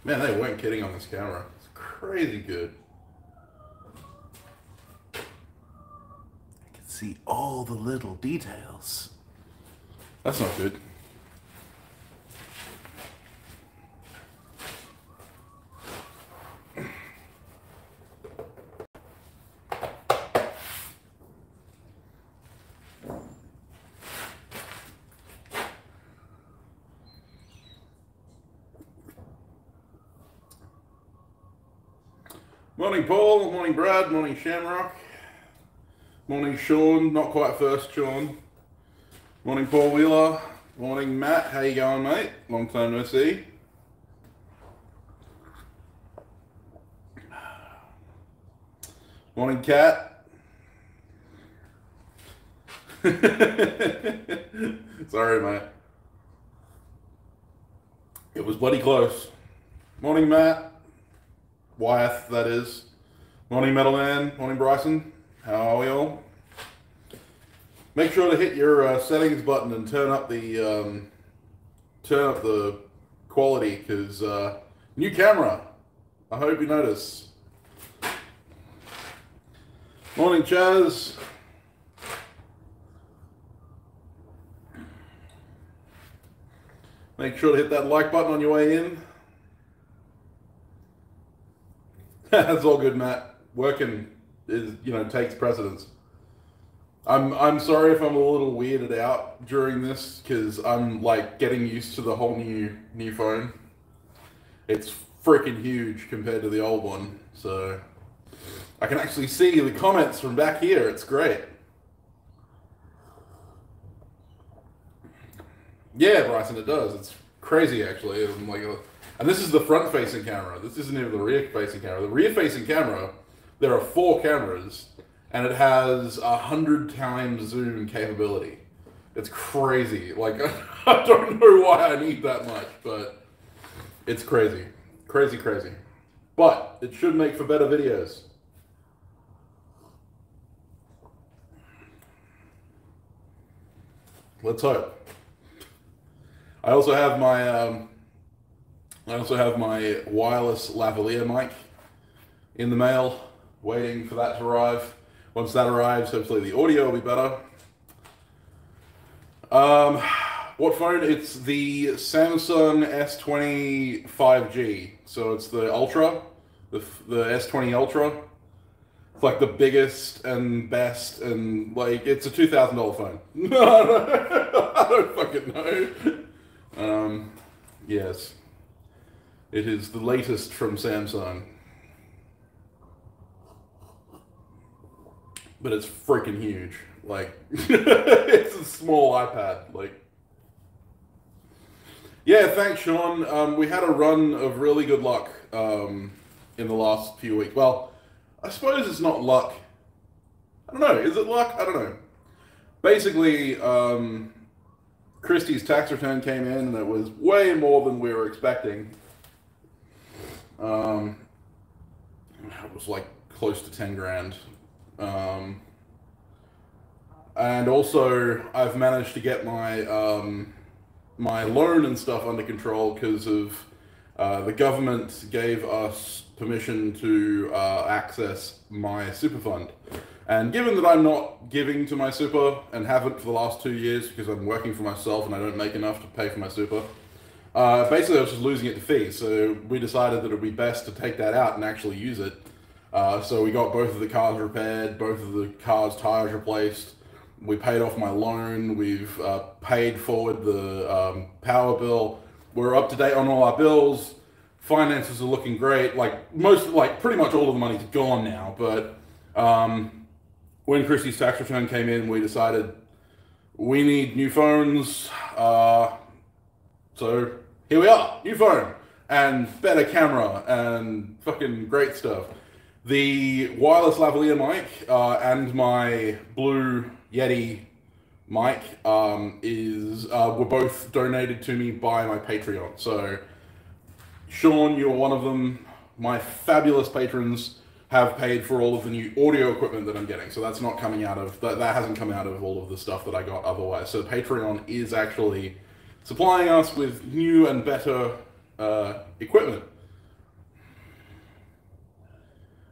Man, they weren't kidding on this camera. It's crazy good. I can see all the little details. That's not good. Morning Paul, morning Brad, morning Shamrock, morning Sean, not quite first Sean, morning Paul Wheeler, morning Matt, how you going mate? Long time no see. Morning Cat. Sorry mate. It was bloody close. Morning Matt. Wyeth, that is. Morning Metal Man, morning Bryson. How are we all? Make sure to hit your settings button and turn up the quality, because new camera. I hope you notice. Morning Chaz. Make sure to hit that like button on your way in. That's all good, Matt. Working is, takes precedence. I'm sorry if I'm a little weirded out during this, because I'm like getting used to the whole new phone. It's freaking huge compared to the old one, so I can actually see the comments from back here. It's great. Yeah, Bryson, it does. It's crazy actually. And this is the front-facing camera. This isn't even the rear-facing camera. The rear-facing camera, there are 4 cameras, and it has 100 times zoom capability. It's crazy. Like, I don't know why I need that much, but it's crazy. Crazy, crazy. But it should make for better videos. Let's hope. I also have my wireless lavalier mic in the mail, waiting for that to arrive. Once that arrives, hopefully the audio will be better. What phone? It's the Samsung S20 5G. So it's the Ultra, the S20 Ultra. It's like the biggest and best, and like it's a $2,000 phone. I don't fucking know. Yes. It is the latest from Samsung. But it's freaking huge. Like, it's a small iPad. Like, yeah, thanks, Sean. We had a run of really good luck in the last few weeks. Well, I suppose it's not luck. I don't know. Is it luck? I don't know. Basically, Christie's tax return came in, and it was way more than we were expecting. It was like close to 10 grand. And also I've managed to get my my loan and stuff under control because of the government gave us permission to access my super fund. And given that I'm not giving to my super and haven't for the last 2 years because I'm working for myself and I don't make enough to pay for my super, basically I was just losing it to fees. So we decided that it would be best to take that out and actually use it. So we got both of the cars repaired, both of the cars' tires replaced. We paid off my loan. We've paid forward the power bill. We're up to date on all our bills. Finances are looking great. Pretty much all of the money's gone now. But when Christie's tax return came in, we decided we need new phones. So here we are, new phone and better camera and fucking great stuff. The wireless lavalier mic and my Blue Yeti mic were both donated to me by my Patreon. So Sean, you're one of them. My fabulous patrons have paid for all of the new audio equipment that I'm getting. So that's not coming out of, that hasn't come out of all of the stuff that I got otherwise. So Patreon is actually supplying us with new and better equipment.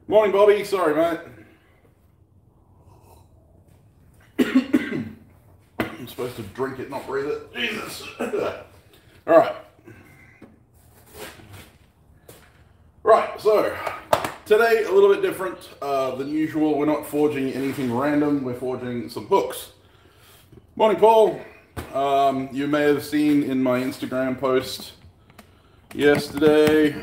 Morning, Bobby. Sorry, mate. I'm supposed to drink it, not breathe it. Jesus. All right. Right, so today a little bit different than usual. We're not forging anything random. We're forging some hooks. Morning, Paul. You may have seen in my Instagram post yesterday,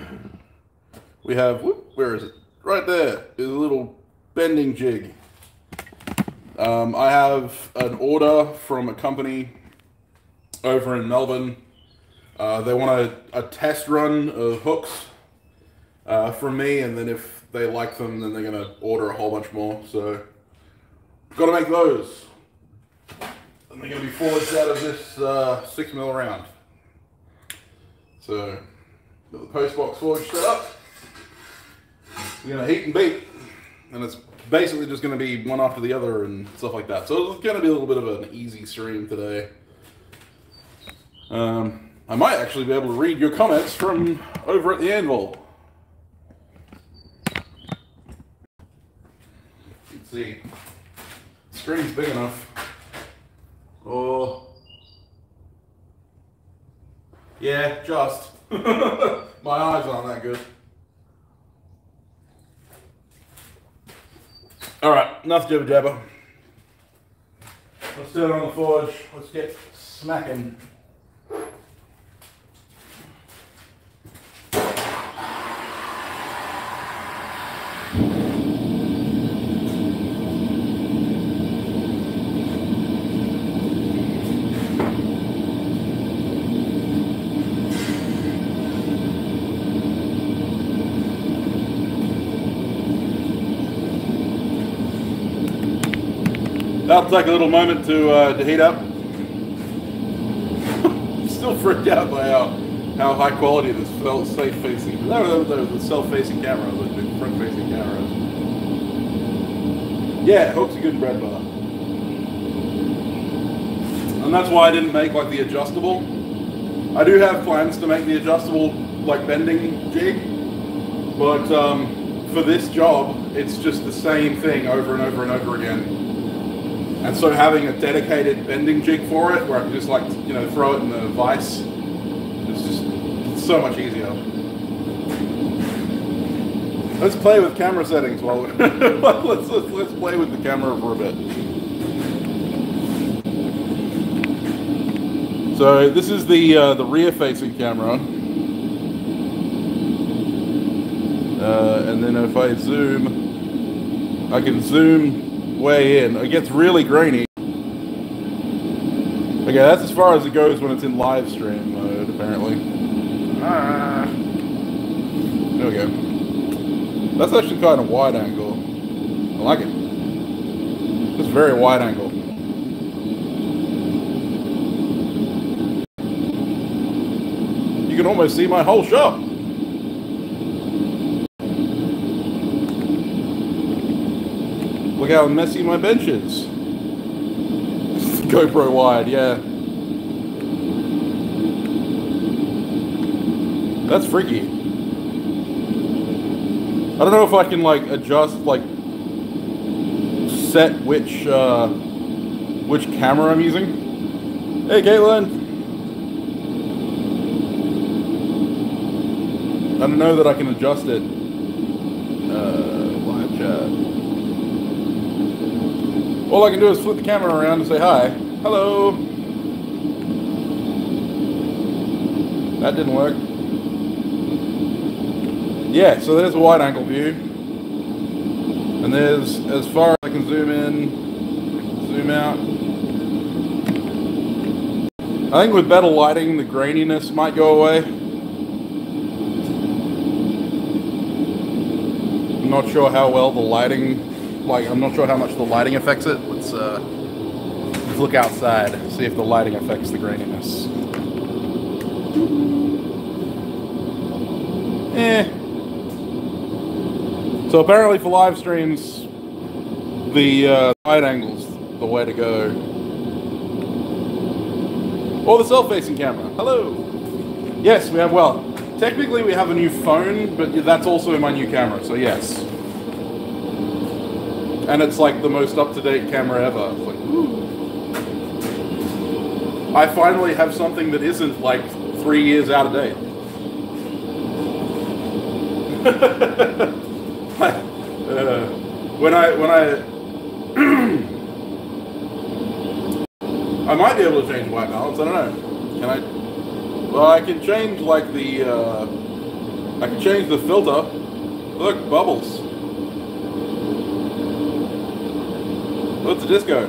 we have, where is it? Right there is a little bending jig. I have an order from a company over in Melbourne. They want a test run of hooks from me, and then if they like them, then they're going to order a whole bunch more. So, got to make those. And they're going to be forged out of this 6mm round. So, got the post box forge set up. We're going to heat and beat. And it's basically just going to be one after the other and stuff like that. So it's going to be a little bit of an easy stream today. I might actually be able to read your comments from over at the anvil. Let's see. The screen's big enough. Oh. Yeah, just. My eyes aren't that good. Alright, enough jibber jabber. Let's do it on the forge. Let's get smacking. That'll take a little moment to heat up. I'm still freaked out by how high quality this self-facing, the self-facing camera, the front-facing camera is. Yeah, hooks a good bread bar. And that's why I didn't make like the adjustable. I do have plans to make the adjustable like bending jig, but for this job, it's just the same thing over and over and over again. And so having a dedicated bending jig for it, where I can just like, you know, throw it in the vise, it's so much easier. Let's play with camera settings while we let's play with the camera for a bit. So this is the rear-facing camera, and then if I zoom, I can zoom way in. It gets really grainy. Okay, that's as far as it goes when it's in live stream mode, apparently. There we go. That's actually kind of wide angle. I like it. It's very wide angle. You can almost see my whole shop. Look how messy my bench is. GoPro wide, yeah. That's freaky. I don't know if I can like adjust, like set which camera I'm using. Hey Caitlin! I don't know that I can adjust it. Live chat. All I can do is flip the camera around and say hi. Hello. That didn't work. Yeah, so there's a wide angle view. And there's as far as I can zoom in, zoom out. I think with better lighting, the graininess might go away. I'm not sure how well the lighting, I'm not sure how much the lighting affects it. Let's look outside, see if the lighting affects the graininess. So apparently for live streams, the wide angle's the way to go. Or the self-facing camera. Hello. Yes, we have, well, technically we have a new phone, but that's also my new camera, so yes. And it's like the most up-to-date camera ever. It's like, ooh. I finally have something that isn't like 3 years out of date. When I I might be able to change white balance. I don't know. Can I? Well, I can change like the I can change the filter. Look, bubbles. What's the disco?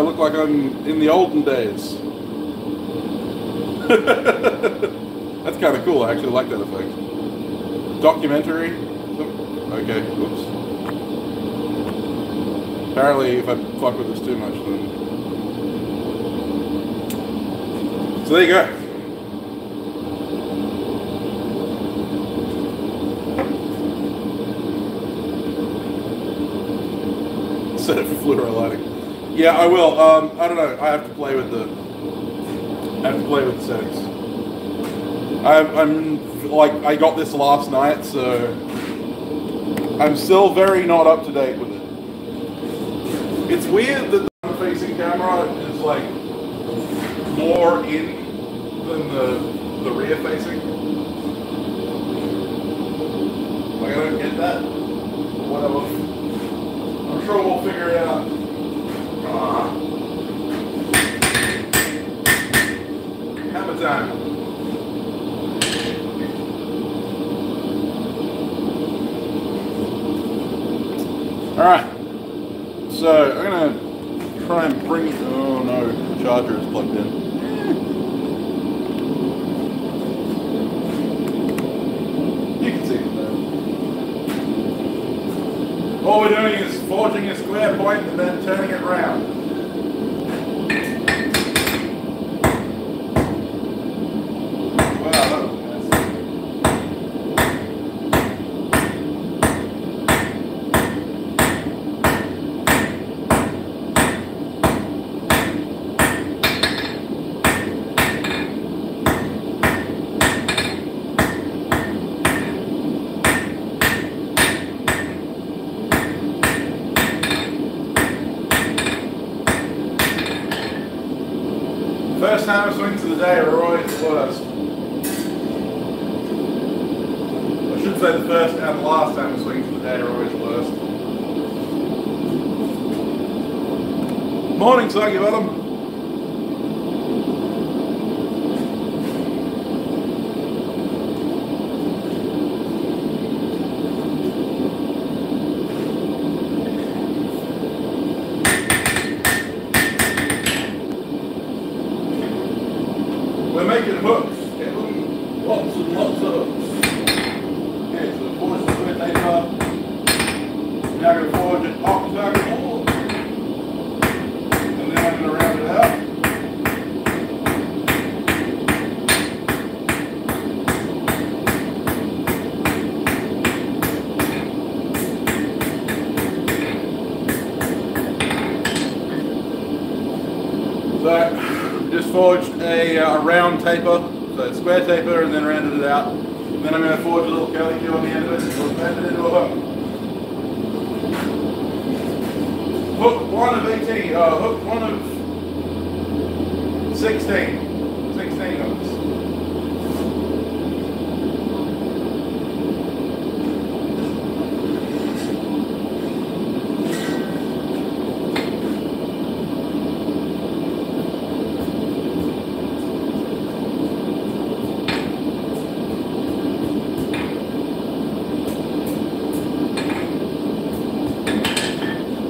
Look like I'm in the olden days. That's kind of cool. I actually like that effect. Documentary. Okay. Oops. Apparently, if I fuck with this too much, then. So there you go. Set it for fluoro lighting. Yeah, I will. I don't know. I have to play with the. Settings. I'm like, I got this last night, so I'm still very not up to date with it. It's weird that the front-facing camera is like more in than the rear-facing. Like, I don't get that. Whatever. I'm sure we'll figure it out. Hammer time. Alright. So, I'm gonna try and bring. Oh no, the charger is plugged in. You can see it there. All we're doing is forging a square point and then turning it round. Wow, that was first hammer swings of the day are always the worst. I should say the first and the last hammer swings of the day are always the worst. Morning, Soggy Bottom. We're making hooks, lots and lots of hooks. Okay, so forge the square taper. Now I'm going to forge an octagonal. And then I'm going to round it out. So, just forged a round taper, so square taper, and then rounded it out. And then I'm going to forge a little curly cue on the end of it, and we'll turn it into a hook. Hook 1 of 18, hook 1 of 16. 16 hooks.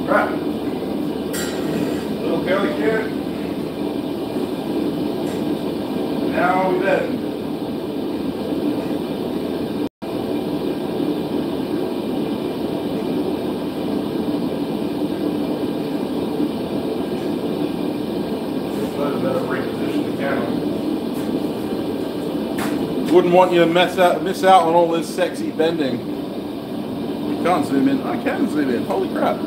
Right. Little curly cue. Now we bend. Better reposition the camera. Wouldn't want you to miss out on all this sexy bending. You can't zoom in. I can zoom in. Holy crap.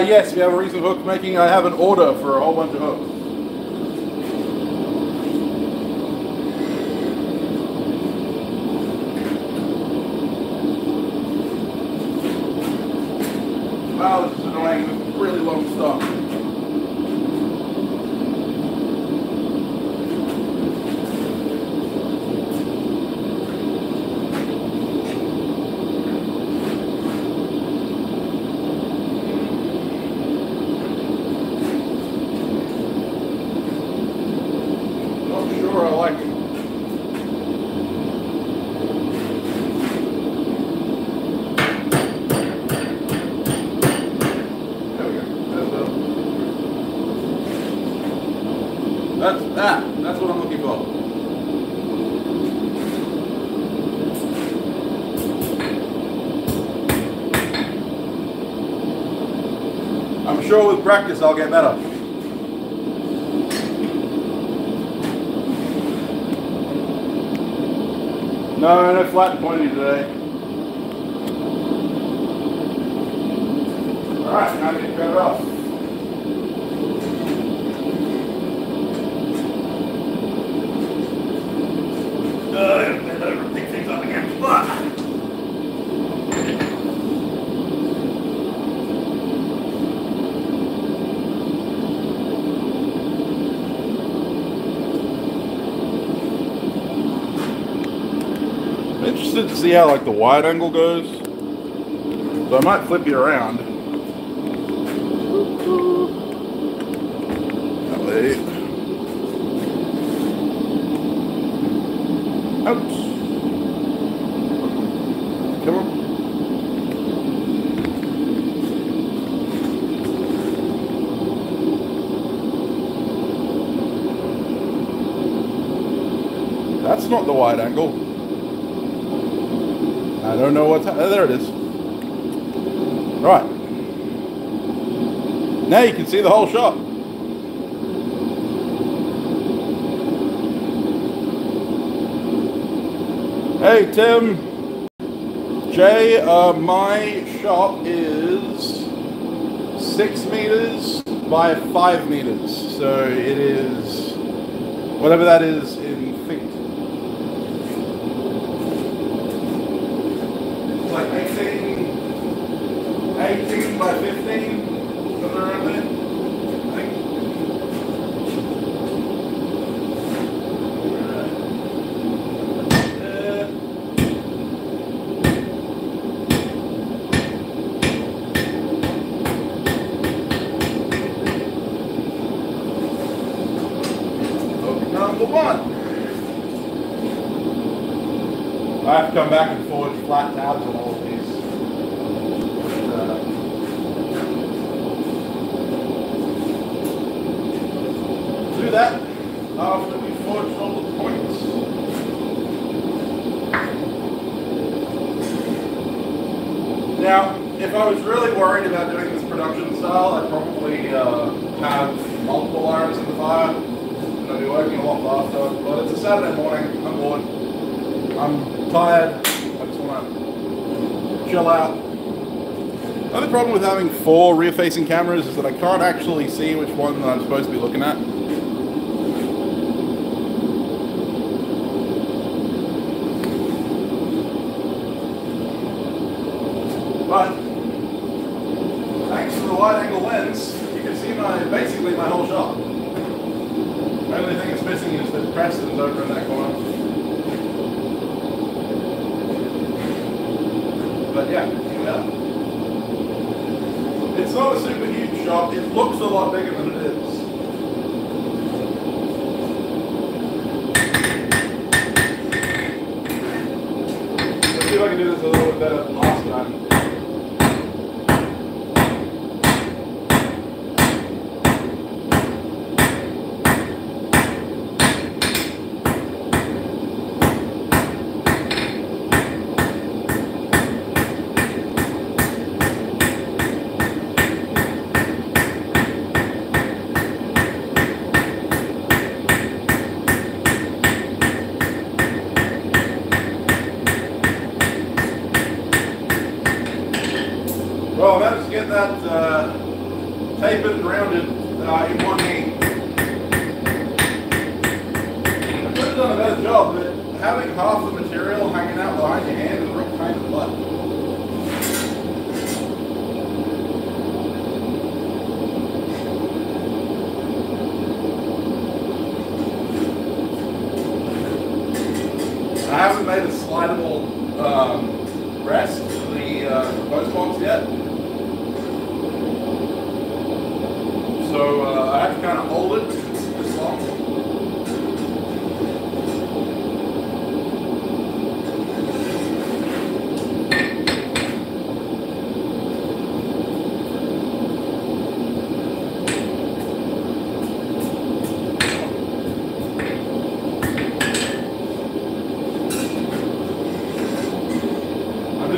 Yes, we have a recent hook making. I have an order for a whole bunch of hooks. really long stop. Not sure I like it. That's what I'm looking for. I'm sure with practice I'll get better. No flat and pointy today. Alright, now I can cut it off. Pick things up again. I'm interested to see how like the wide angle goes. So I might flip you around. That way. Oops. Come on. That's not the wide angle. I don't know what's there it is. Right. Now you can see the whole shot. Hey Tim, Jay, my shop is 6 meters by 5 meters, so it is whatever that is in feet. It's like 18 by 15, somewhere around there, I think. Number one. I have to come back and forward flat tabs on all of these. Do that after we forge all the points. Now, if I was really worried about doing this production style, I'd probably have multiple irons in the fire. I'll be working a lot faster, but it's a Saturday morning, I'm bored, I'm tired, I just want to chill out. The other problem with having 4 rear-facing cameras is that I can't actually see which one that I'm supposed to be looking at. But, thanks to the wide-angle lens, you can see basically my whole shot. The only thing that's missing is that Preston's over in that corner. But yeah, it's not a super huge shot. It looks a lot bigger than it is. Let's see if I can do this a little bit better than last time. Well, I managed to get that tapered and rounded in one hand. I could have done a better job, but having half the material hanging out behind your hand is a real pain in the butt. rest for the post box yet. So I have to kind of hold it because it's this long.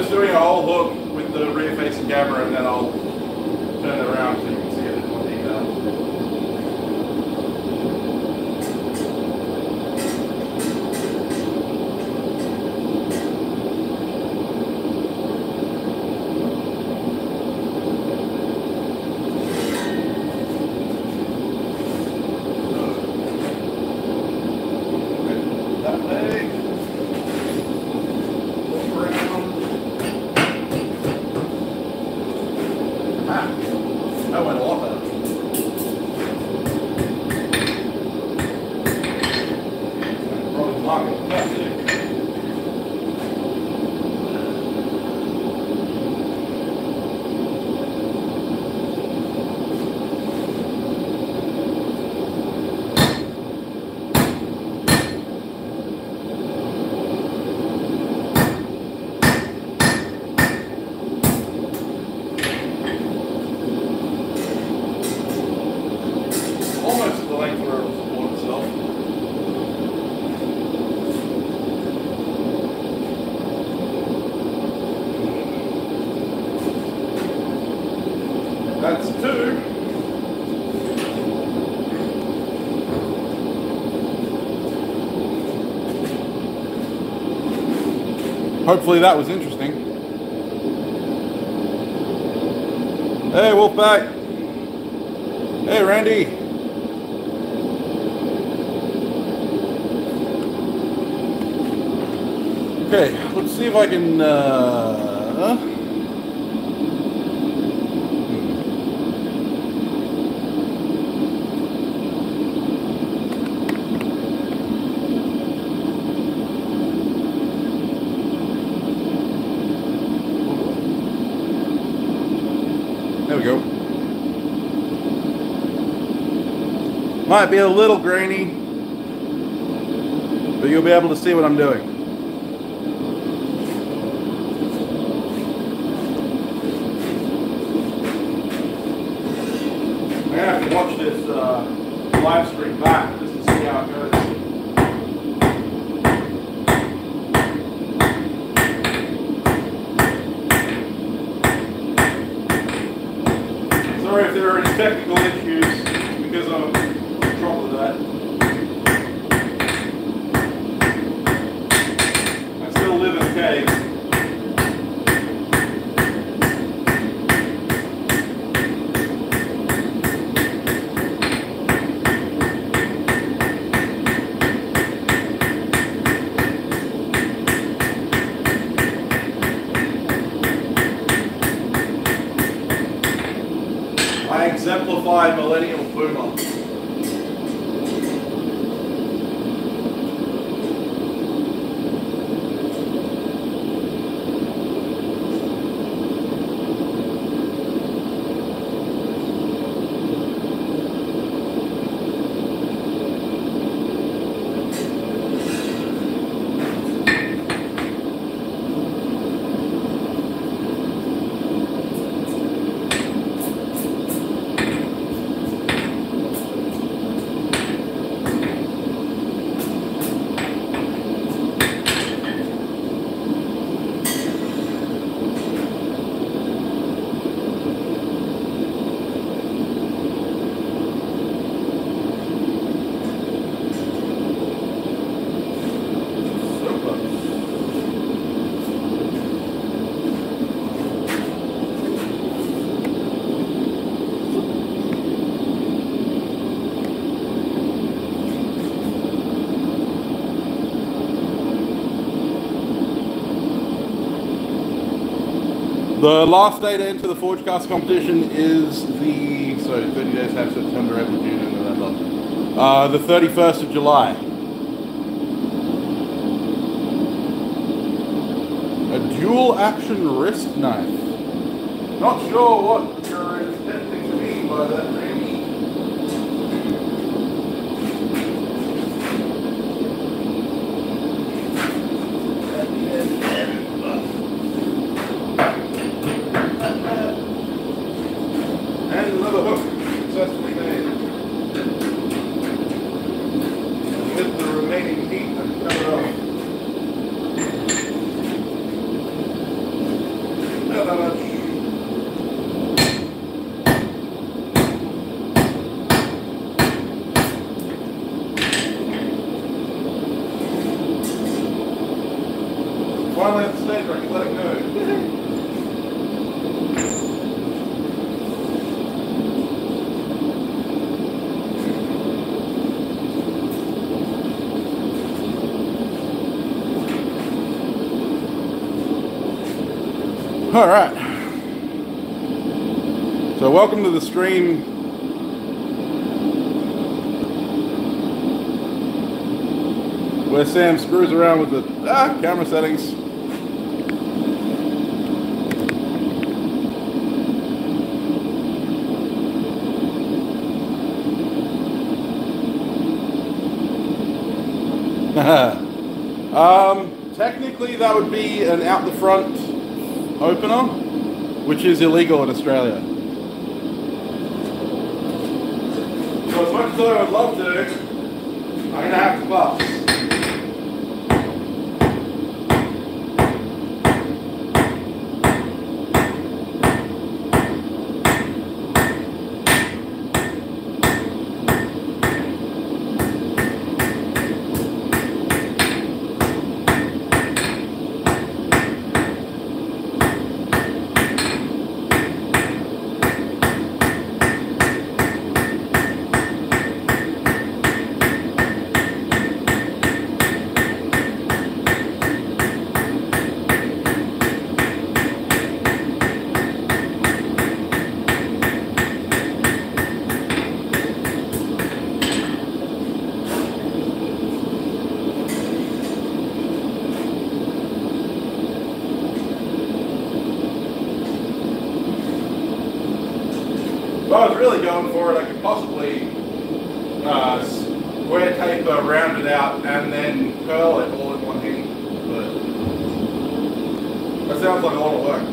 Doing a whole hook with the rear facing camera and then I'll turn it around so you can see it in more detail. That way. Look around. That went a lot better. Probably blocking that too. Almost the length where it will support itself. That's 2. Hopefully that was interesting. Hey, Wolfpack. Hey, Randy. Okay, let's see if I can, there we go. Might be a little grainy, but you'll be able to see what I'm doing. I have to watch this live stream back just to see how it goes. Sorry if there are any technical issues because I'm in trouble with that. I still live in a cave. I exemplify millennial boomer. The last day to enter the Forgecast competition is the, 30 days have September, April, June, and November. The 31st of July. A dual action wrist knife. Not sure what you're intending to mean by that, Randy. And another hook successfully made. With the remaining heat, and cut it off. Not that much. Finally at the stage where I can let it go. All right. So welcome to the stream. Where Sam screws around with the camera settings. Technically that would be an out the front opener, which is illegal in Australia. So as much as I would love to, I'm going to have to bust. If I was really going for it, I could possibly square taper, round it out, and then curl it all in one hit. But that sounds like a lot of work.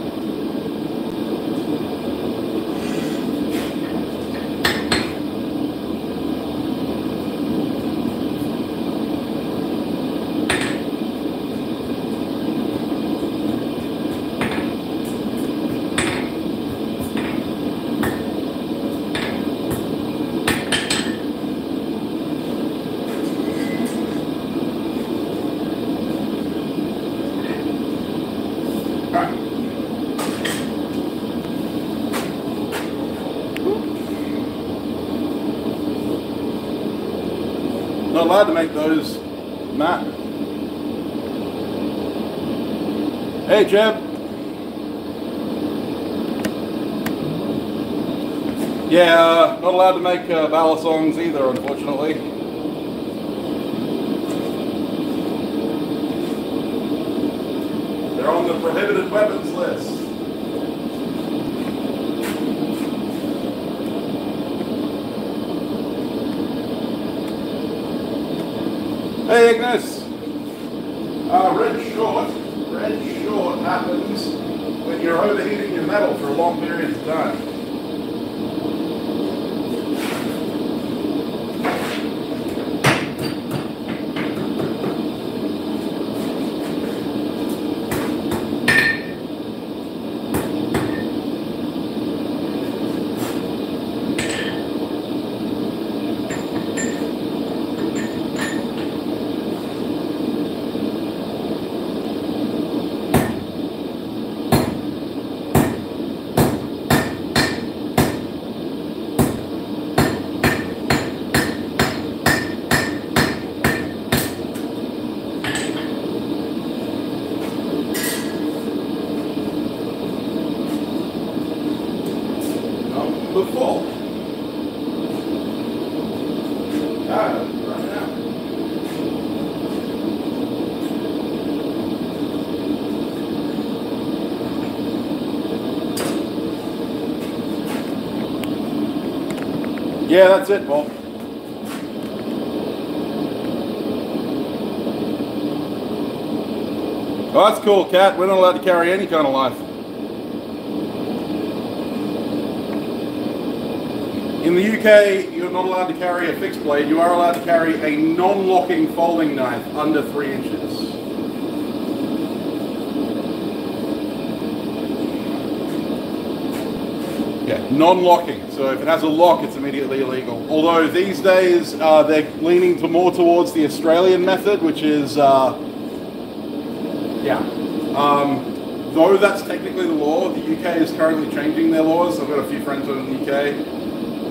Not allowed to make those, Matt. Hey, Jeb. Yeah, not allowed to make ballad songs either, unfortunately. They're on the prohibited weapons list. Hey Ignis! Red short happens when you're overheating your metal for long periods of time. Yeah, that's it, Paul. Oh, that's cool, Cat. We're not allowed to carry any kind of knife. In the UK, you're not allowed to carry a fixed blade. You are allowed to carry a non-locking folding knife under 3 inches. Yeah, non-locking. So if it has a lock, it's immediately illegal. Although these days, they're leaning more towards the Australian method, which is, though that's technically the law, the UK is currently changing their laws. I've got a few friends in the UK.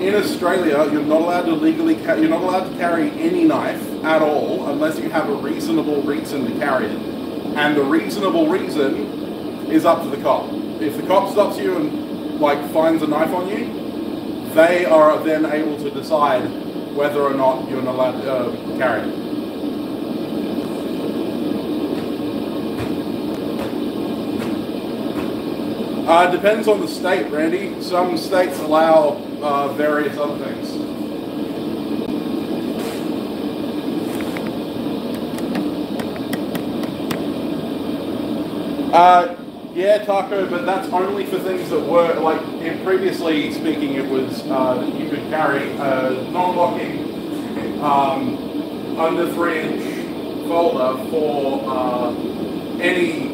In Australia, you're not allowed to you're not allowed to carry any knife at all unless you have a reasonable reason to carry it. And the reasonable reason is up to the cop. If the cop stops you and finds a knife on you, they are then able to decide whether or not you're not allowed to carry it. Depends on the state, Randy. Some states allow various other things. Yeah, Taco, but that's only for things that were, previously speaking, it was that you could carry a non-locking under 3-inch folder for any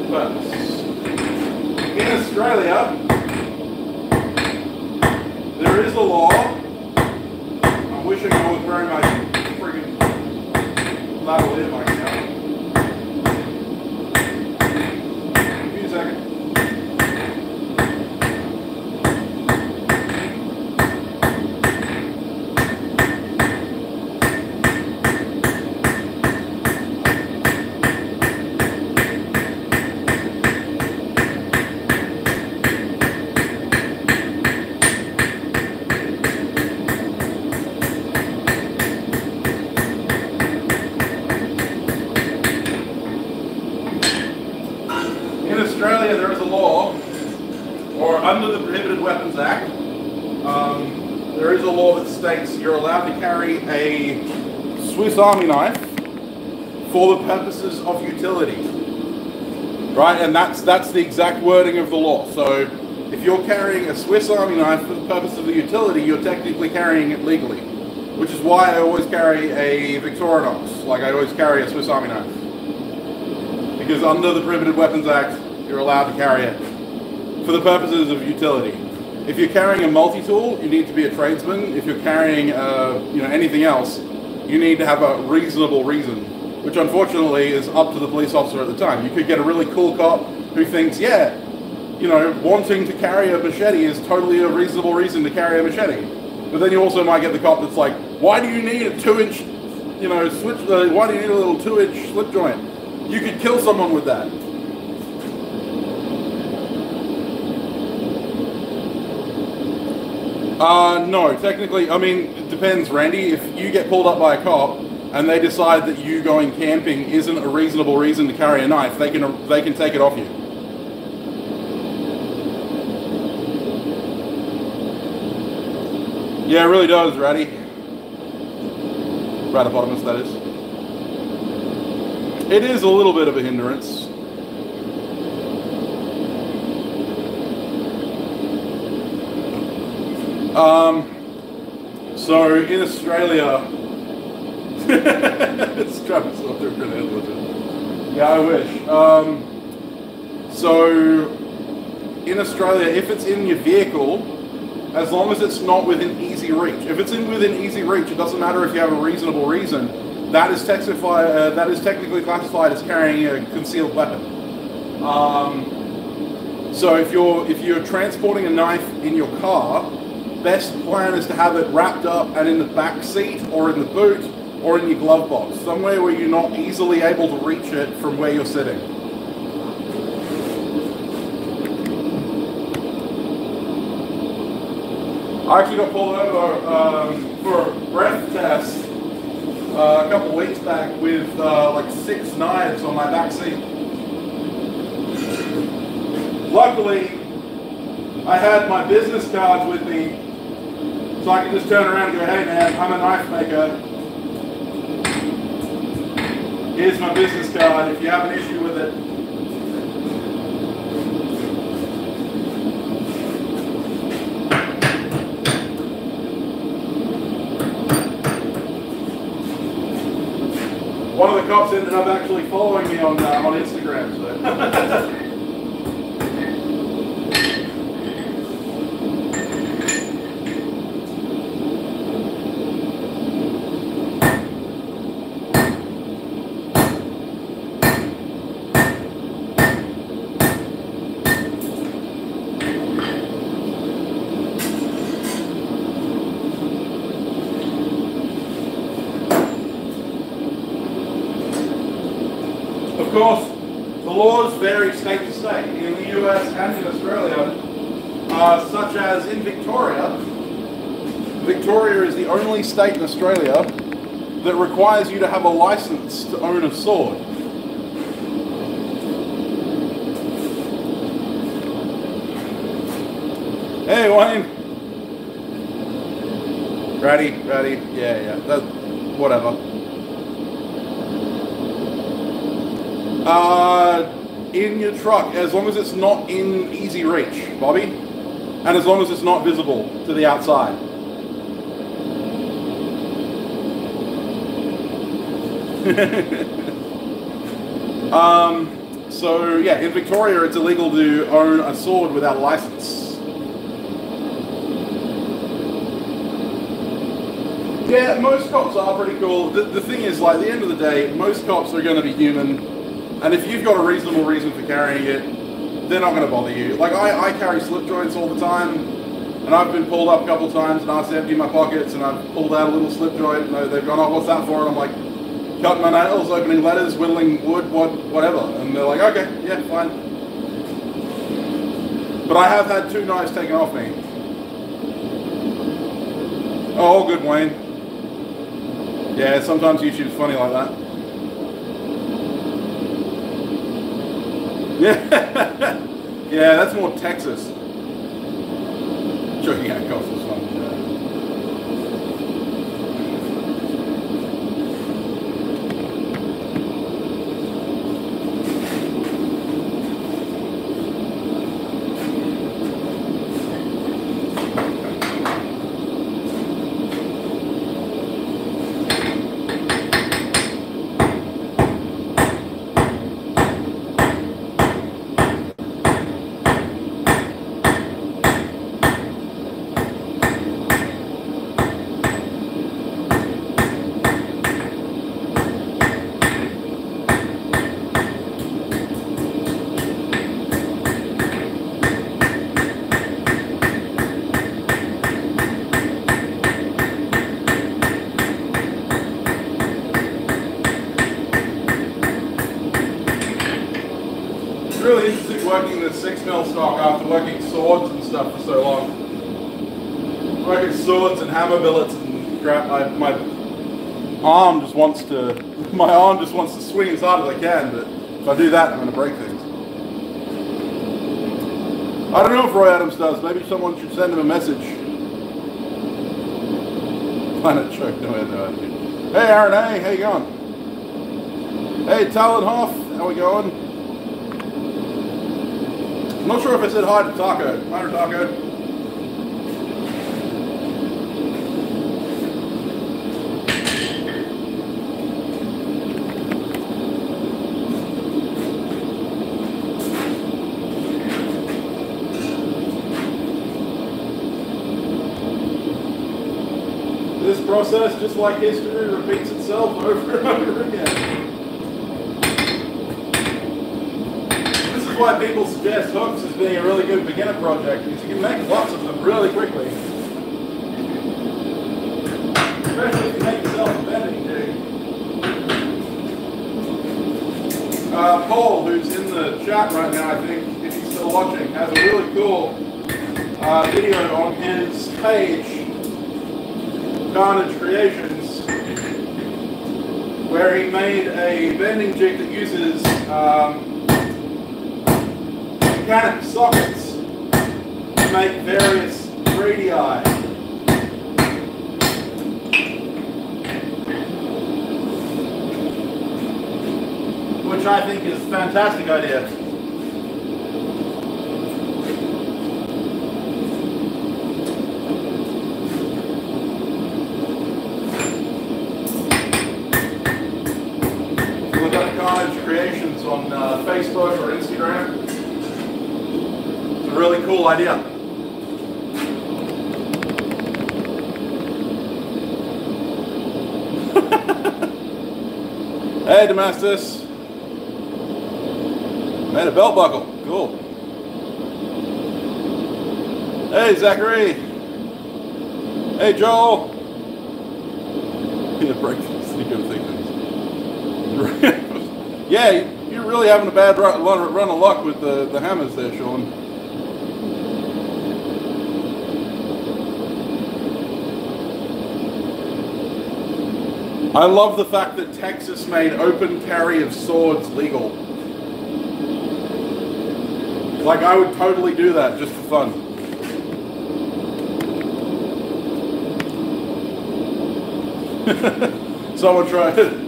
purpose. In Australia, there is a law. I'm wishing I was wearing my friggin' lavalier mic now. Give me a second. In Australia, there is a law, or under the Prohibited Weapons Act, there is a law that states you're allowed to carry a Swiss Army knife for the purposes of utility, right? And that's the exact wording of the law. So if you're carrying a Swiss Army knife for the purpose of the utility, you're technically carrying it legally, which is why I always carry a Victorinox, I always carry a Swiss Army knife. Because under the Prohibited Weapons Act, you're allowed to carry it for the purposes of utility. If you're carrying a multi-tool, you need to be a tradesman. If you're carrying anything else, you need to have a reasonable reason, which unfortunately is up to the police officer at the time. You could get a really cool cop who thinks, yeah, wanting to carry a machete is totally a reasonable reason to carry a machete. But then you also might get the cop that's like, why do you need a 2-inch, why do you need a little 2-inch slip joint? You could kill someone with that. No, technically, I mean, it depends, Randy. If you get pulled up by a cop and they decide that you going camping isn't a reasonable reason to carry a knife, they can take it off you. Yeah, it really does, Ratty. Ratapotamus, that is. It is a little bit of a hindrance. So in Australia, it's Travis not doing grenade legend. Yeah, I wish. So in Australia, if it's in your vehicle, as long as it's not within easy reach. If it's within easy reach, it doesn't matter if you have a reasonable reason. That is technically classified as carrying a concealed weapon. So if you're transporting a knife in your car, best plan is to have it wrapped up and in the back seat or in the boot or in your glove box, somewhere where you're not easily able to reach it from where you're sitting. I actually got pulled over for a breath test a couple of weeks back with like 6 knives on my back seat. Luckily, I had my business cards with me, So I can just turn around and go, hey man, I'm a knife maker. Here's my business card if you have an issue with it. One of the cops ended up actually following me on Instagram. So. Of course, the laws vary state to state in the US and in Australia, such as in Victoria. Victoria is the only state in Australia that requires you to have a license to own a sword. Hey Wayne! Ready? Yeah, that, whatever. In your truck, as long as it's not in easy reach, Bobby, and as long as it's not visible to the outside. So yeah, in Victoria it's illegal to own a sword without a license. Yeah, most cops are pretty cool. The thing is, like, at the end of the day, most cops are going to be human. And if you've got a reasonable reason for carrying it, they're not going to bother you. Like, I carry slip joints all the time, and I've been pulled up a couple of times and asked to empty my pockets, and I've pulled out a little slip joint, and they've gone, oh, what's that for? And I'm like, cutting my nails, opening letters, whittling wood, whatever. And they're like, okay, yeah, fine. But I have had 2 knives taken off me. Oh, all good, Wayne. Yeah, sometimes YouTube's funny like that. Yeah, yeah, that's more Texas. Joking at cops was fun. Really interesting working the 6mm stock after working swords and stuff for so long. Working swords and hammer billets and crap. My arm just wants to swing as hard as I can, but if I do that, I'm going to break things. I don't know if Roy Adams does. Maybe someone should send him a message. Planet Choke. No, hey Aaron A, how you going? Hey Talon Hoff, how we going? I'm not sure if I said hi to Taco. Hi to Taco. This process, just like history, repeats itself over and over again. Why people suggest hooks as being a really good beginner project, because you can make lots of them really quickly. Especially if you make yourself a bending jig. Paul, who's in the chat right now, I think, if he's still watching, has a really cool video on his page, Carnage Creations, where he made a bending jig that uses mechanic sockets to make various radii. which I think is a fantastic idea. Look at Carnage Creations on Facebook or Instagram. It's a really cool idea. Hey, Damascus. Made a belt buckle. Cool. Hey, Zachary. Hey, Joel. Yeah, breakfast. You can think things. Yeah, you're really having a bad run of luck with the hammers there, Sean. I love the fact that Texas made open carry of swords legal. Like, I would totally do that just for fun.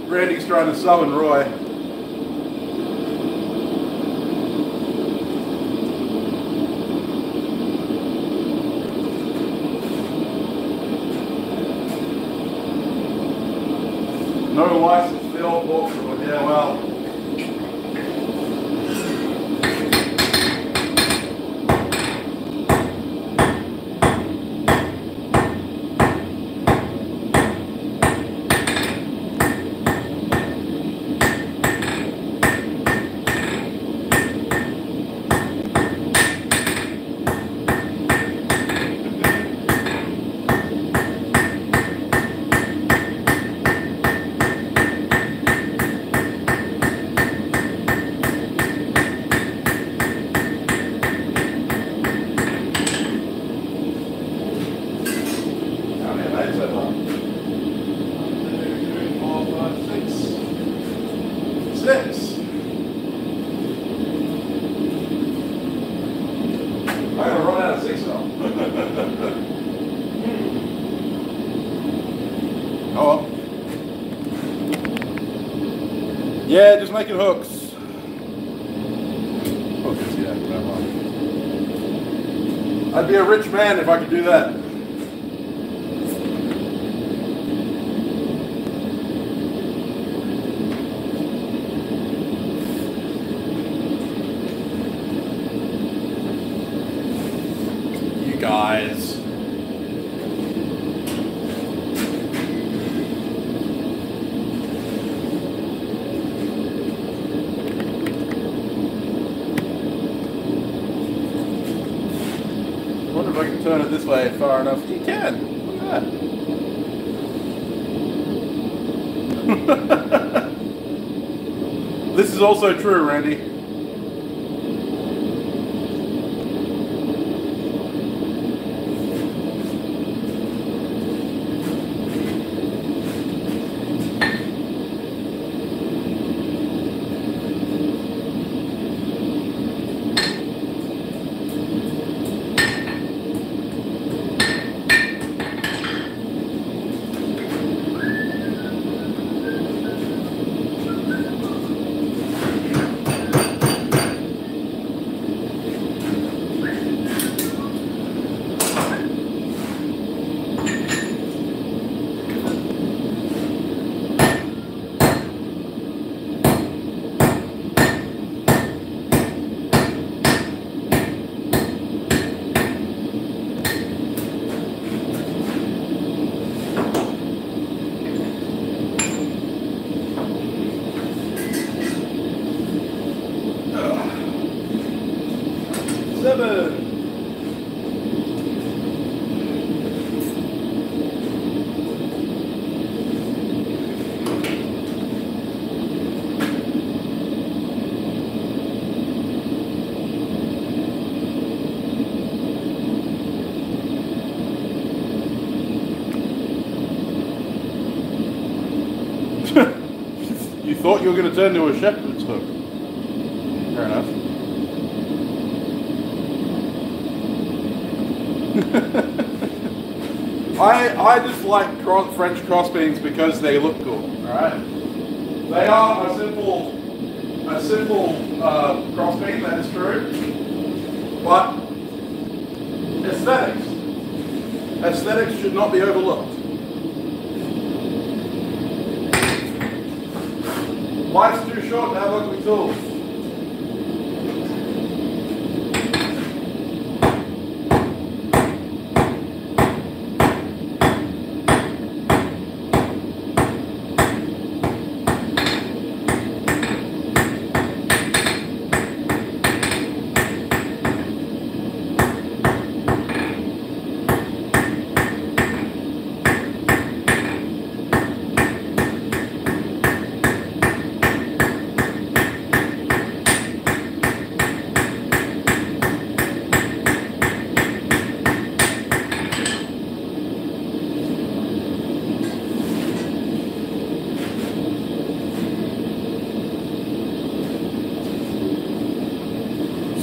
Randy's trying to summon Roy. No license field, yeah, well. Yeah, just making hooks. Hookers, yeah. I'd be a rich man if I could do that. You guys. I wonder if I can turn it this way far enough. You can. Look at that. This is also true, Randy. You thought you were going to turn into a shepherd's hook. Fair enough. I just like French crossbeams because they look cool. Alright? They are a simple a simple crossbeam, that is true. But aesthetics. Aesthetics should not be overlooked. Life's too short to have ugly tools.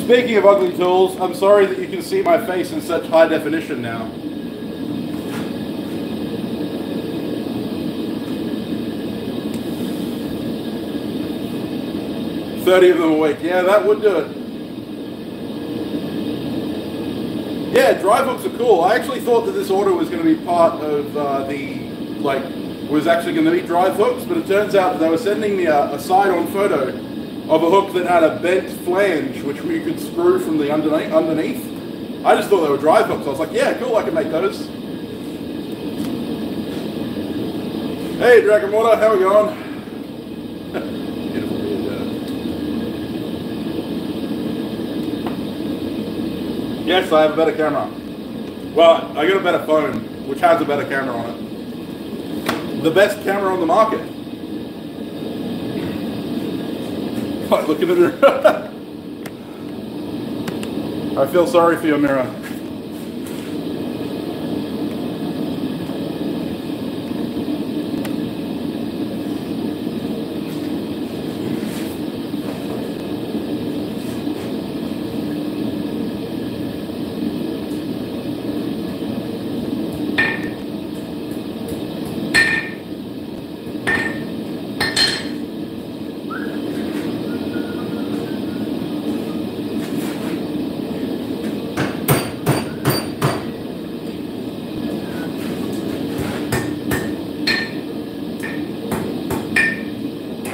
Speaking of ugly tools, I'm sorry that you can see my face in such high definition now. $30 of them a week. Yeah, that would do it. Yeah, drive hooks are cool. I actually thought that this order was going to be part of was actually going to be drive hooks, but it turns out that they were sending me a side-on photo of a hook that had a bent flange, which we could screw from the underneath. I just thought they were drive hooks. I was like, yeah, cool, I can make those. Hey, Dragon Water, how are we going? Beautiful beard. Yes, I have a better camera. Well, I got a better phone, which has a better camera on it. The best camera on the market. Like looking at her. I feel sorry for your mirror.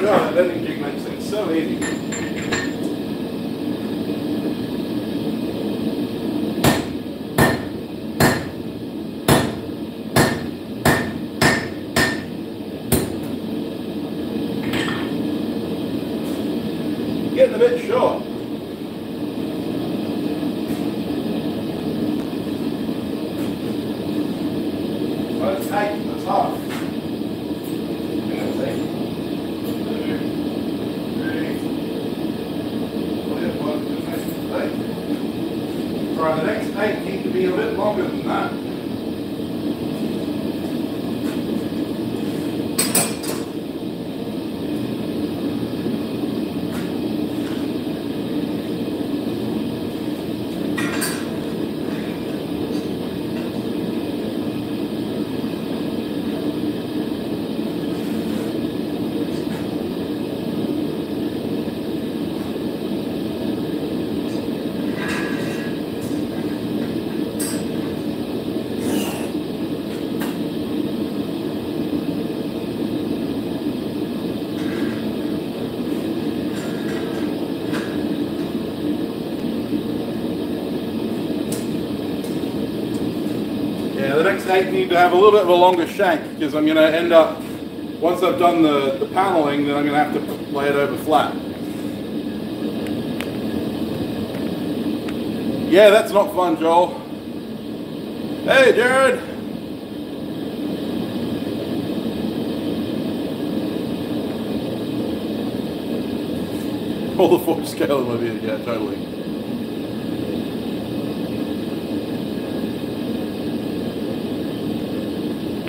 God, that bending jig makes things so easy. Getting a bit short. But it's tight, it's hard. Right, the next 8 need to be a bit longer than that. Yeah, the next 8 need to have a little bit of a longer shank because I'm going to end up, once I've done the paneling, then I'm going to have to lay it over flat. Yeah, that's not fun, Joel. Hey, Jared! All the forge scale in my beard, yeah, totally.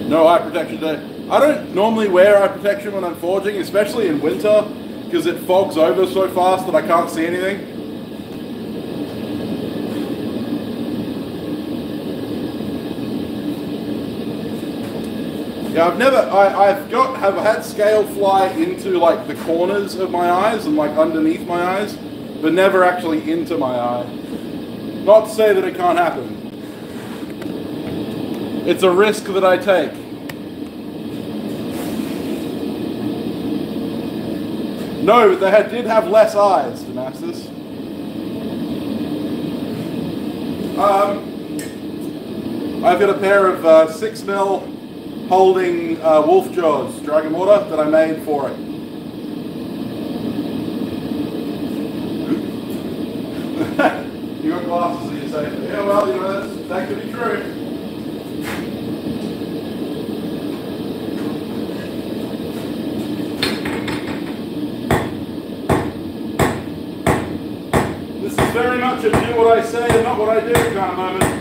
No eye protection today. I don't normally wear eye protection when I'm forging, especially in winter, because it fogs over so fast that I can't see anything. Yeah, I've had scale fly into like the corners of my eyes and like underneath my eyes, but never actually into my eye. Not to say that it can't happen. It's a risk that I take. No, but they did have less eyes, Damascus. I've got a pair of 6mm holding wolf jaws, dragon water, that I made for it. You got glasses that you say, yeah, well, you know, that could be true. This is very much a do what I say and not what I do kind of moment.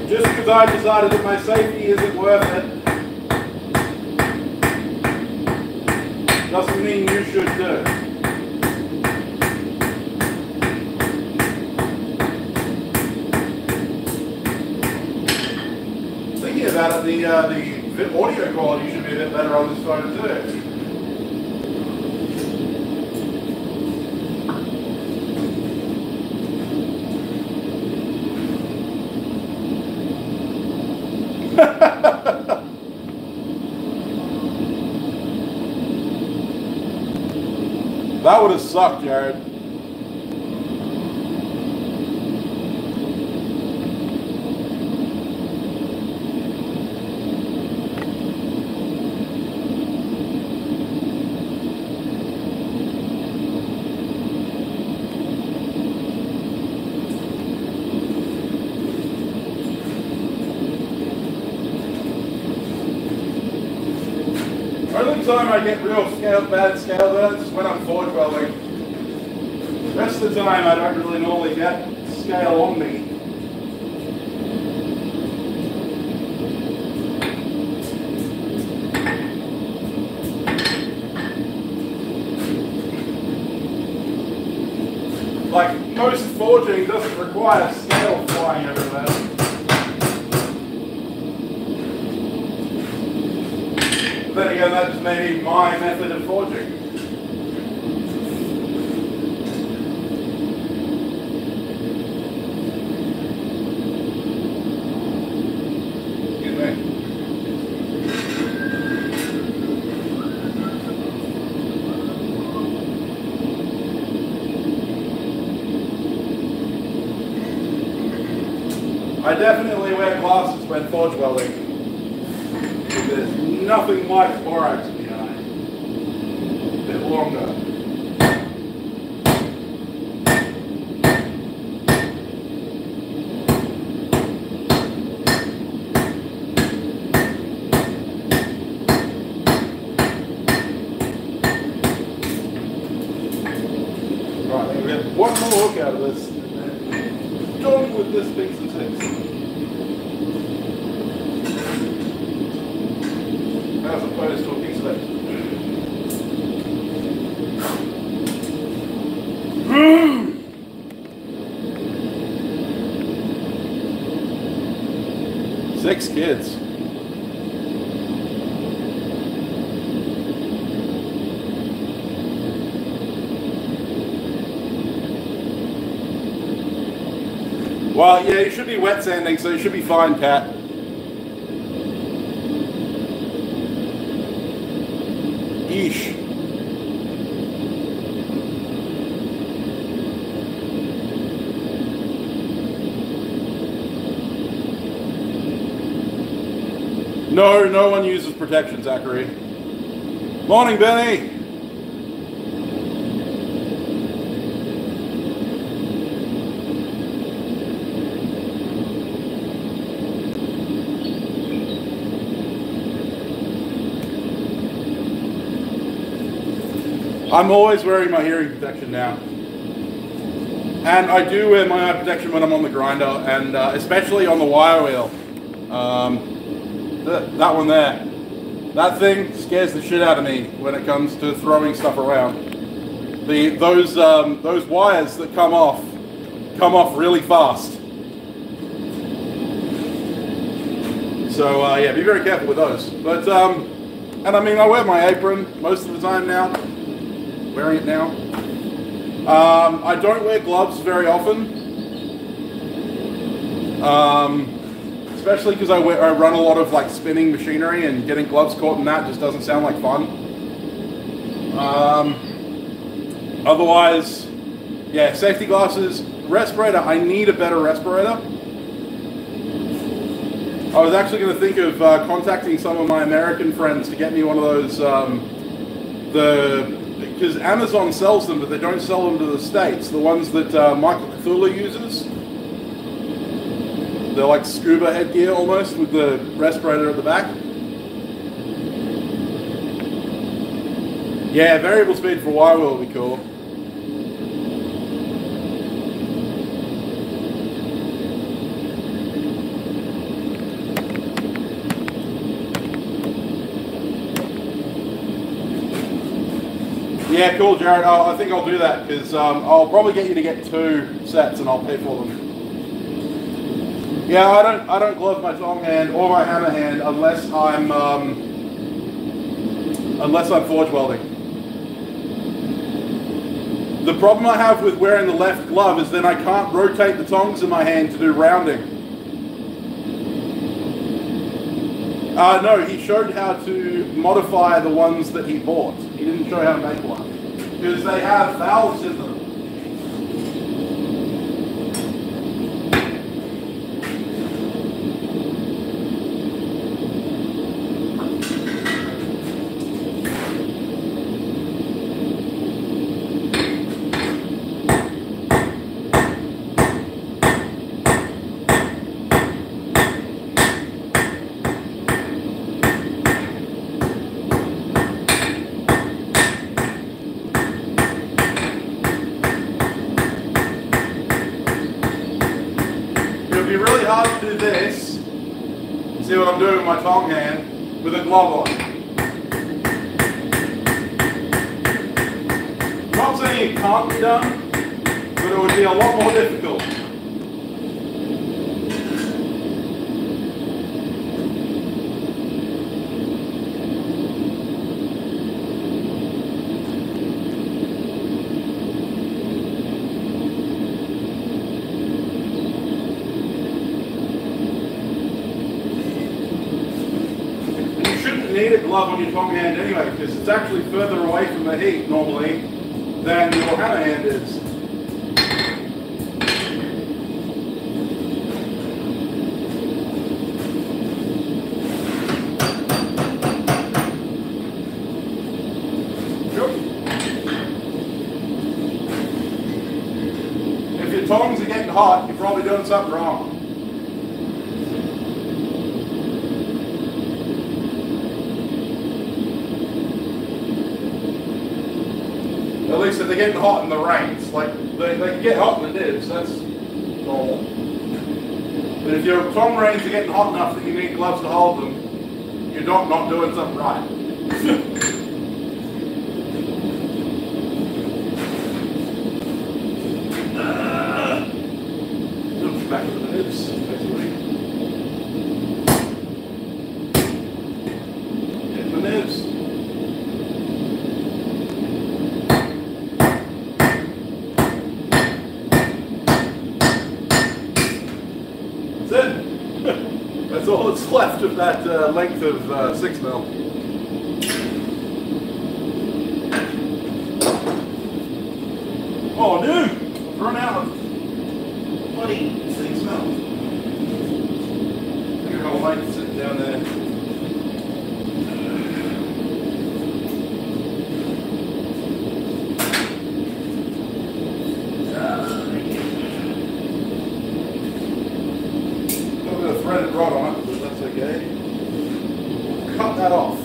Just because I decided that my safety isn't worth it, doesn't mean you should do. Thinking about it, the audio quality should be a bit better on this phone too. That would have sucked, Jared. Only time I get real bad scale burns is when I'm forge welding. The rest of the time I don't really normally get scale on me. Like, most forging doesn't require scale flying everywhere. Then again, that just may be my method of forging. Excuse me. I definitely wear glasses when forge welding. There's nothing like borax in the eye. A bit longer. Right, I think we get one more hook out of this, and then done with this piece of six. As opposed to a piece of it. Six kids. Well, yeah, you should be wet sanding, so you should be fine, Kat. Eesh. No one uses protection, Zachary. Morning, Benny. I'm always wearing my hearing protection now. And I do wear my eye protection when I'm on the grinder, and especially on the wire wheel. That one there. That thing scares the shit out of me when it comes to throwing stuff around. Those wires that come off come off really fast. So yeah, be very careful with those. But and I mean, I wear my apron most of the time now. Wearing it now. I don't wear gloves very often. Especially because I run a lot of like spinning machinery, and getting gloves caught in that just doesn't sound like fun. Otherwise, yeah, safety glasses, respirator. I need a better respirator. I was actually going to think of contacting some of my American friends to get me one of those, because Amazon sells them, but they don't sell them to the States. The ones that Michael Cthulhu uses. They're like scuba headgear almost, with the respirator at the back. Yeah, variable speed for Y-wheel would be cool. Yeah, cool, Jared. I think I'll do that, because I'll probably get you to get 2 sets, and I'll pay for them. Yeah, I don't glove my tong hand or my hammer hand unless I'm forge welding. The problem I have with wearing the left glove is then I can't rotate the tongs in my hand to do rounding. No, he showed how to modify the ones that he bought. He didn't show how to make one, because they have valves in them. It'd be really hard to do this, see what I'm doing with my tong hand, with a glove on. I'm not saying it can't be done, but it would be a lot more difficult. Need a glove on your tong hand anyway, because it's actually further away from the heat normally than your hammer hand is. Sure. If your tongs are getting hot, you're probably doing something wrong. At least if they're getting hot in the rains, like they can get hot in the nibs, that's normal. But if your tong reins are getting hot enough that you need gloves to hold them, you're not doing something right. Back to the nibs, basically. Get the nibs. That's all that's left of that length of 6mm. Oh, dude! I've run out of bloody 6mm. Look at how light it's sitting down there. Threaded rod on it, but that's okay. Cut that off.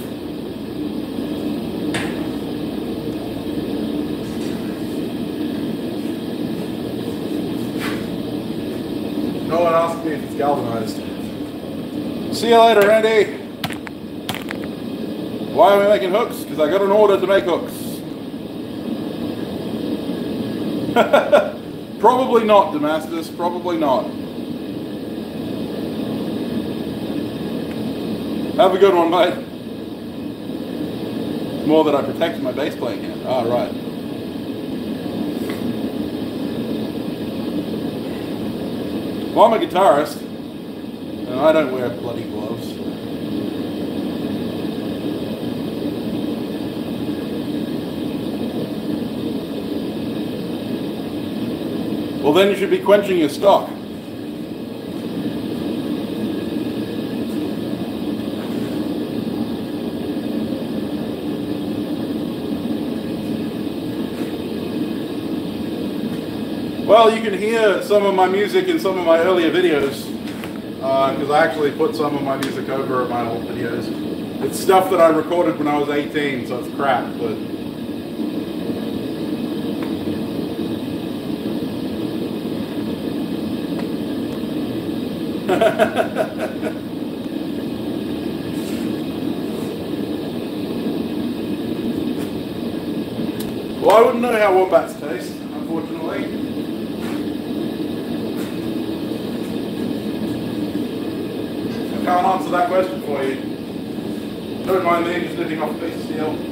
No one asked me if it's galvanized. See you later, Randy. Why are we making hooks? Because I got an order to make hooks. Probably not, Damascus, probably not. Have a good one, mate. It's more that I protected my bass playing hand. Ah, right. Well, I'm a guitarist, and I don't wear bloody gloves. Well, then you should be quenching your stock. Well, you can hear some of my music in some of my earlier videos, because I actually put some of my music over my old videos. It's stuff that I recorded when I was 18, so it's crap, but... Well, I wouldn't know how wombats taste, unfortunately. I can't answer that question for you. Don't mind me just nipping off a piece of steel.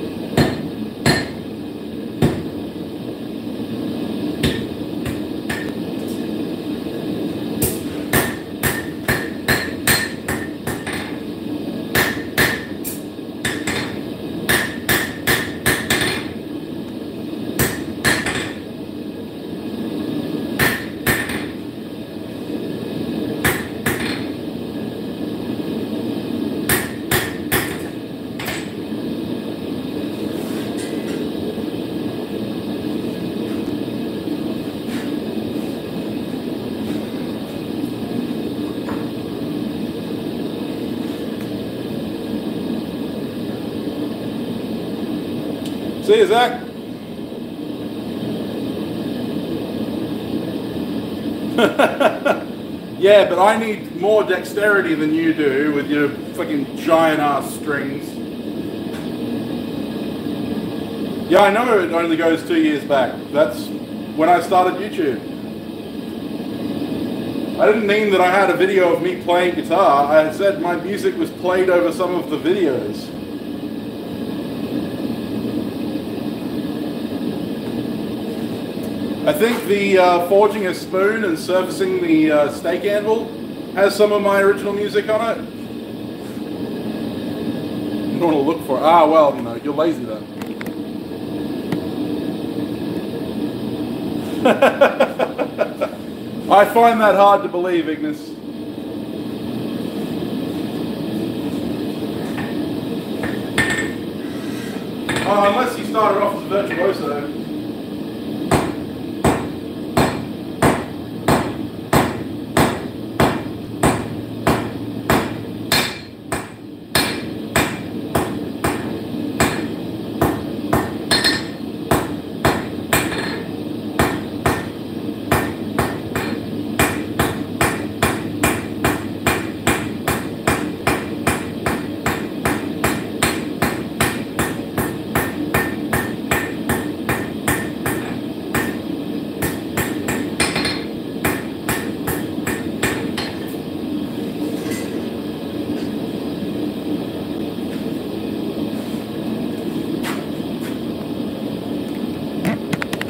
See you, Zach. Yeah, but I need more dexterity than you do with your fucking giant ass strings. Yeah, I know it only goes 2 years back. That's when I started YouTube. I didn't mean that I had a video of me playing guitar. I said my music was played over some of the videos. I think the forging a spoon and surfacing the steak anvil has some of my original music on it. You don't want to look for it. Ah, well, you know, you're lazy then. I find that hard to believe, Ignis. Unless you started off as a virtuoso.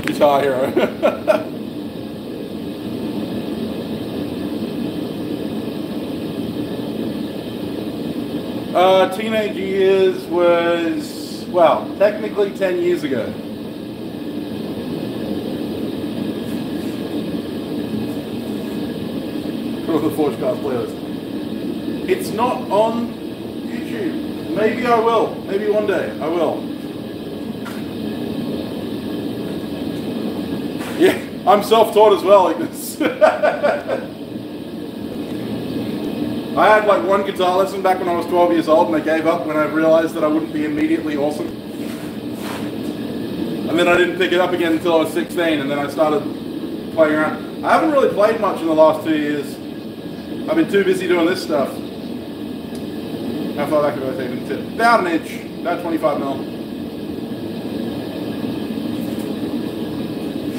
Guitar Hero. Teenage years was, well, technically 10 years ago. For the Forge Cast playlist. It's not on YouTube. Maybe I will. Maybe one day I will. Yeah, I'm self-taught as well, Ignis. I had like one guitar lesson back when I was 12 years old and I gave up when I realized that I wouldn't be immediately awesome. And then I didn't pick it up again until I was 16 and then I started playing around. I haven't really played much in the last 2 years. I've been too busy doing this stuff. How far back have I taken it? About an inch, about 25 mil.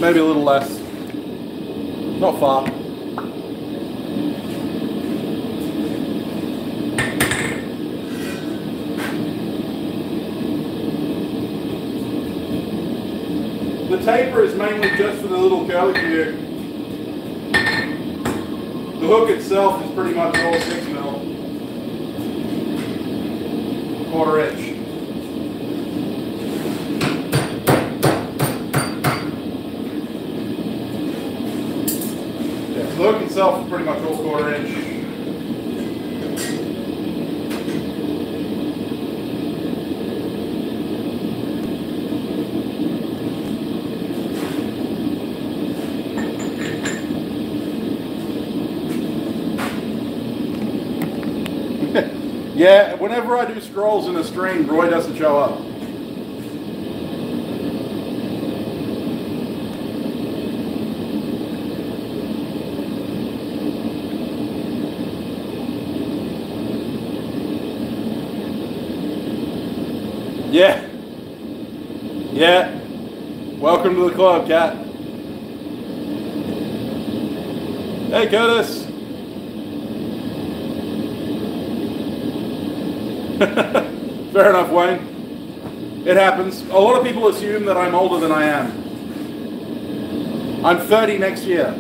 Maybe a little less. Not far. The taper is mainly just for the little curlicue. The hook itself is pretty much all 6mm. Quarter inch. Yeah, the hook itself is pretty much all quarter inch. Yeah, whenever I do scrolls in a stream, Roy doesn't show up. Yeah. Yeah. Welcome to the club, Cat. Hey, Curtis. Fair enough, Wayne. It happens. A lot of people assume that I'm older than I am. I'm 30 next year.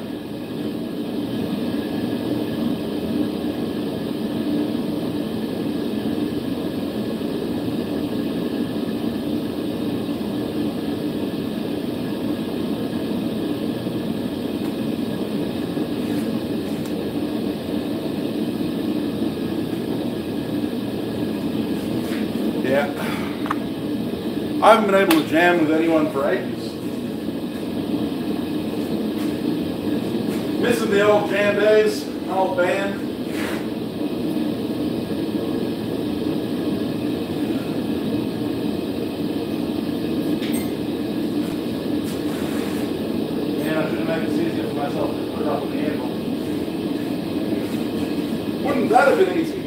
Yeah. I haven't been able to jam with anyone for ages. Missing the old jam days, old band. Yeah, I should make it easier for myself to put it up on the handle. Wouldn't that have been easy?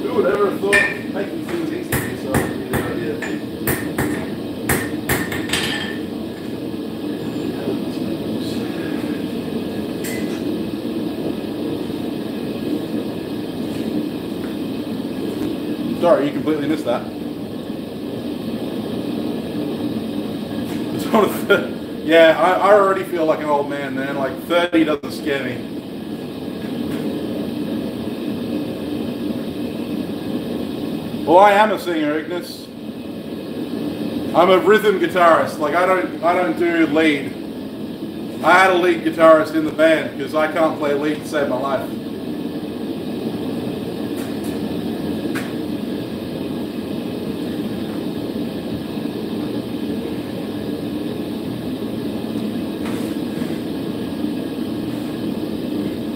Who would ever have thought making things easy for yourself would be a good idea? Sorry, you completely missed that. Yeah, I already feel like an old man, man. Like 30 doesn't scare me. Well, I am a singer, Ignis. I'm a rhythm guitarist. Like I don't do lead. I had a lead guitarist in the band because I can't play lead to save my life.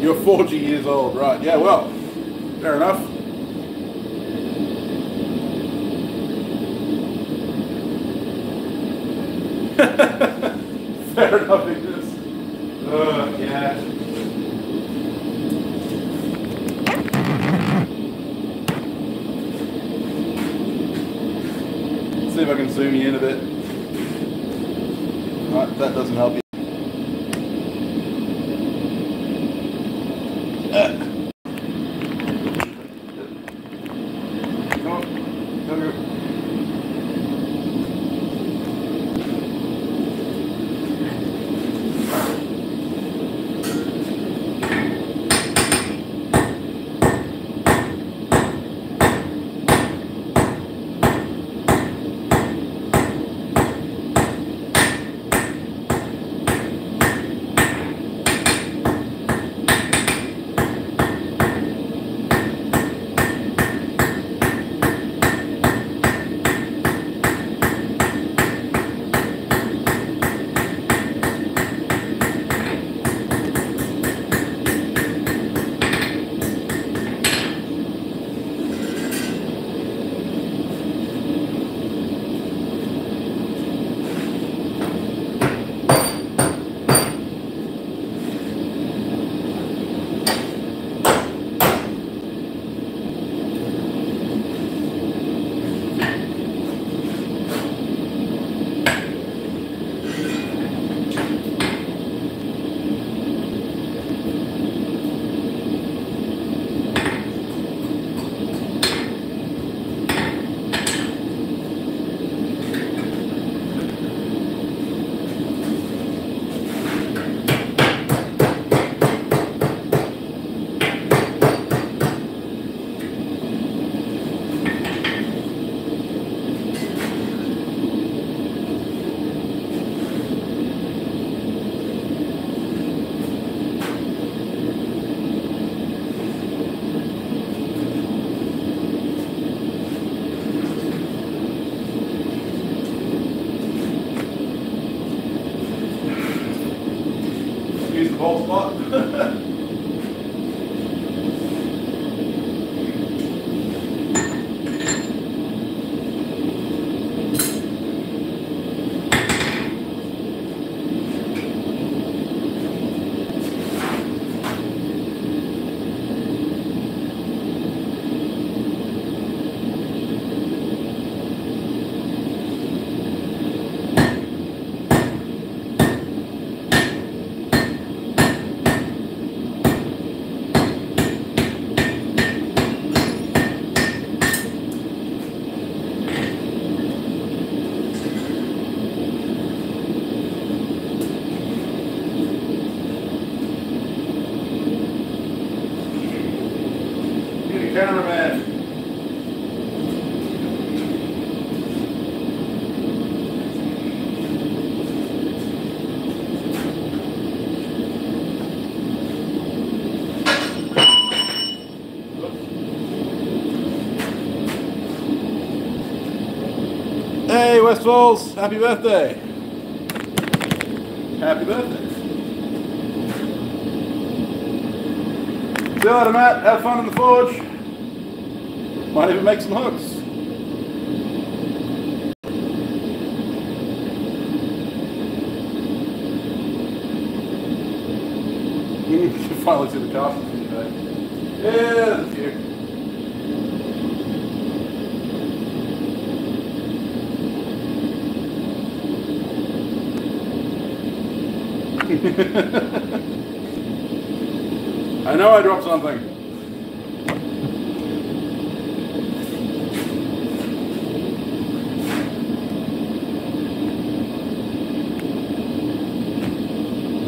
You're 40 years old, right? Yeah, well, fair enough. Fair enough, Ignis. Yeah. Let's see if I can zoom you in a bit. Right, that doesn't help you. Come on. Go. cameraman. Hey, West Falls, happy birthday. Happy birthday. See you later, Matt. Have fun in the forge. Might even make some hooks. You can finally see the castles today. Yeah, there's a few. I know I dropped something.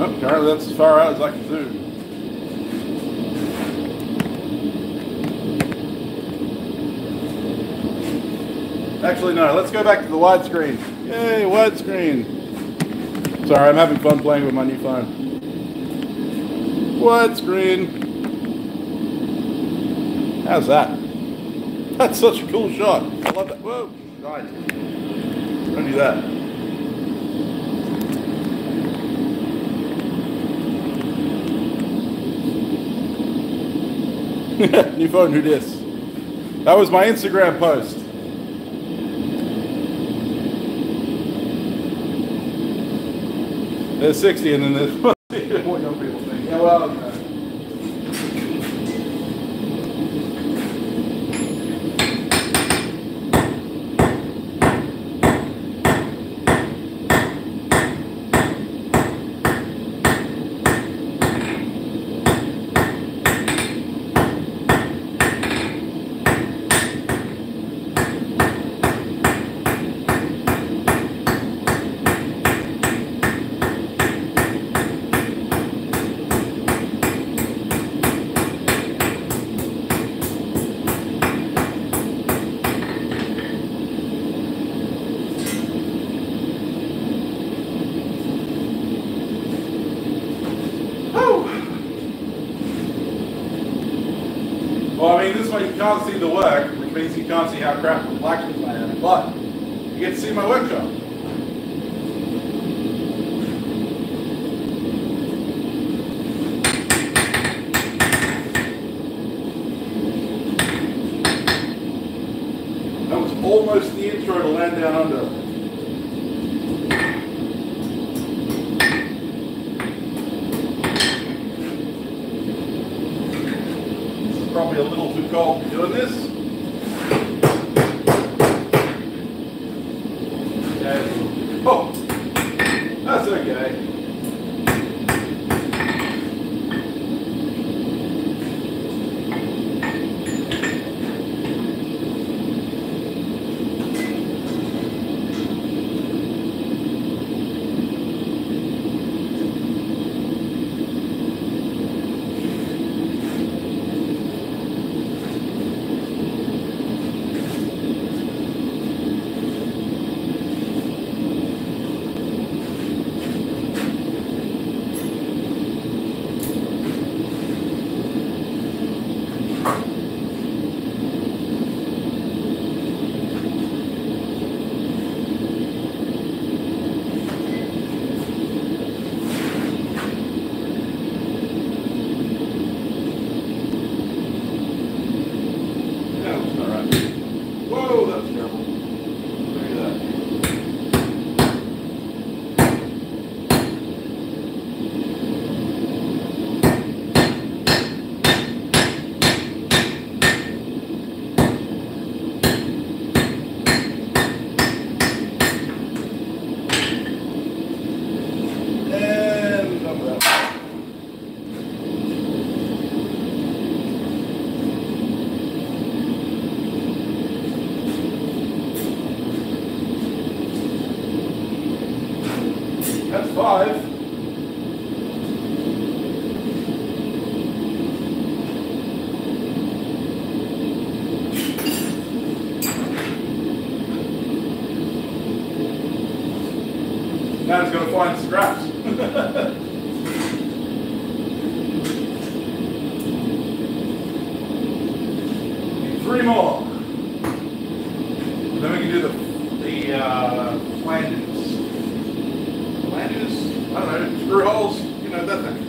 Oh, apparently that's as far out as I can zoom. Actually, no, let's go back to the widescreen. Yay, widescreen. Sorry, I'm having fun playing with my new phone. Widescreen. How's that? That's such a cool shot. I love that. Whoa, nice. Don't do that. New phone, who dis? That was my Instagram post. There's 60 and then there's what young people think. Yeah, well, you know. Well, I mean, this way you can't see the work, which means you can't see how crap the blacksmith I am, but you get to see my workshop. That was almost the intro to Land Down Under. Probably a little too cold for doing this. Okay. Oh, that's okay. Whoa, that's terrible. Look at that. And done with that. That's 5. guy's got to find scraps. 3 more. Then we can do the flanges. Flanges? I don't know, screw holes, you know, that thing.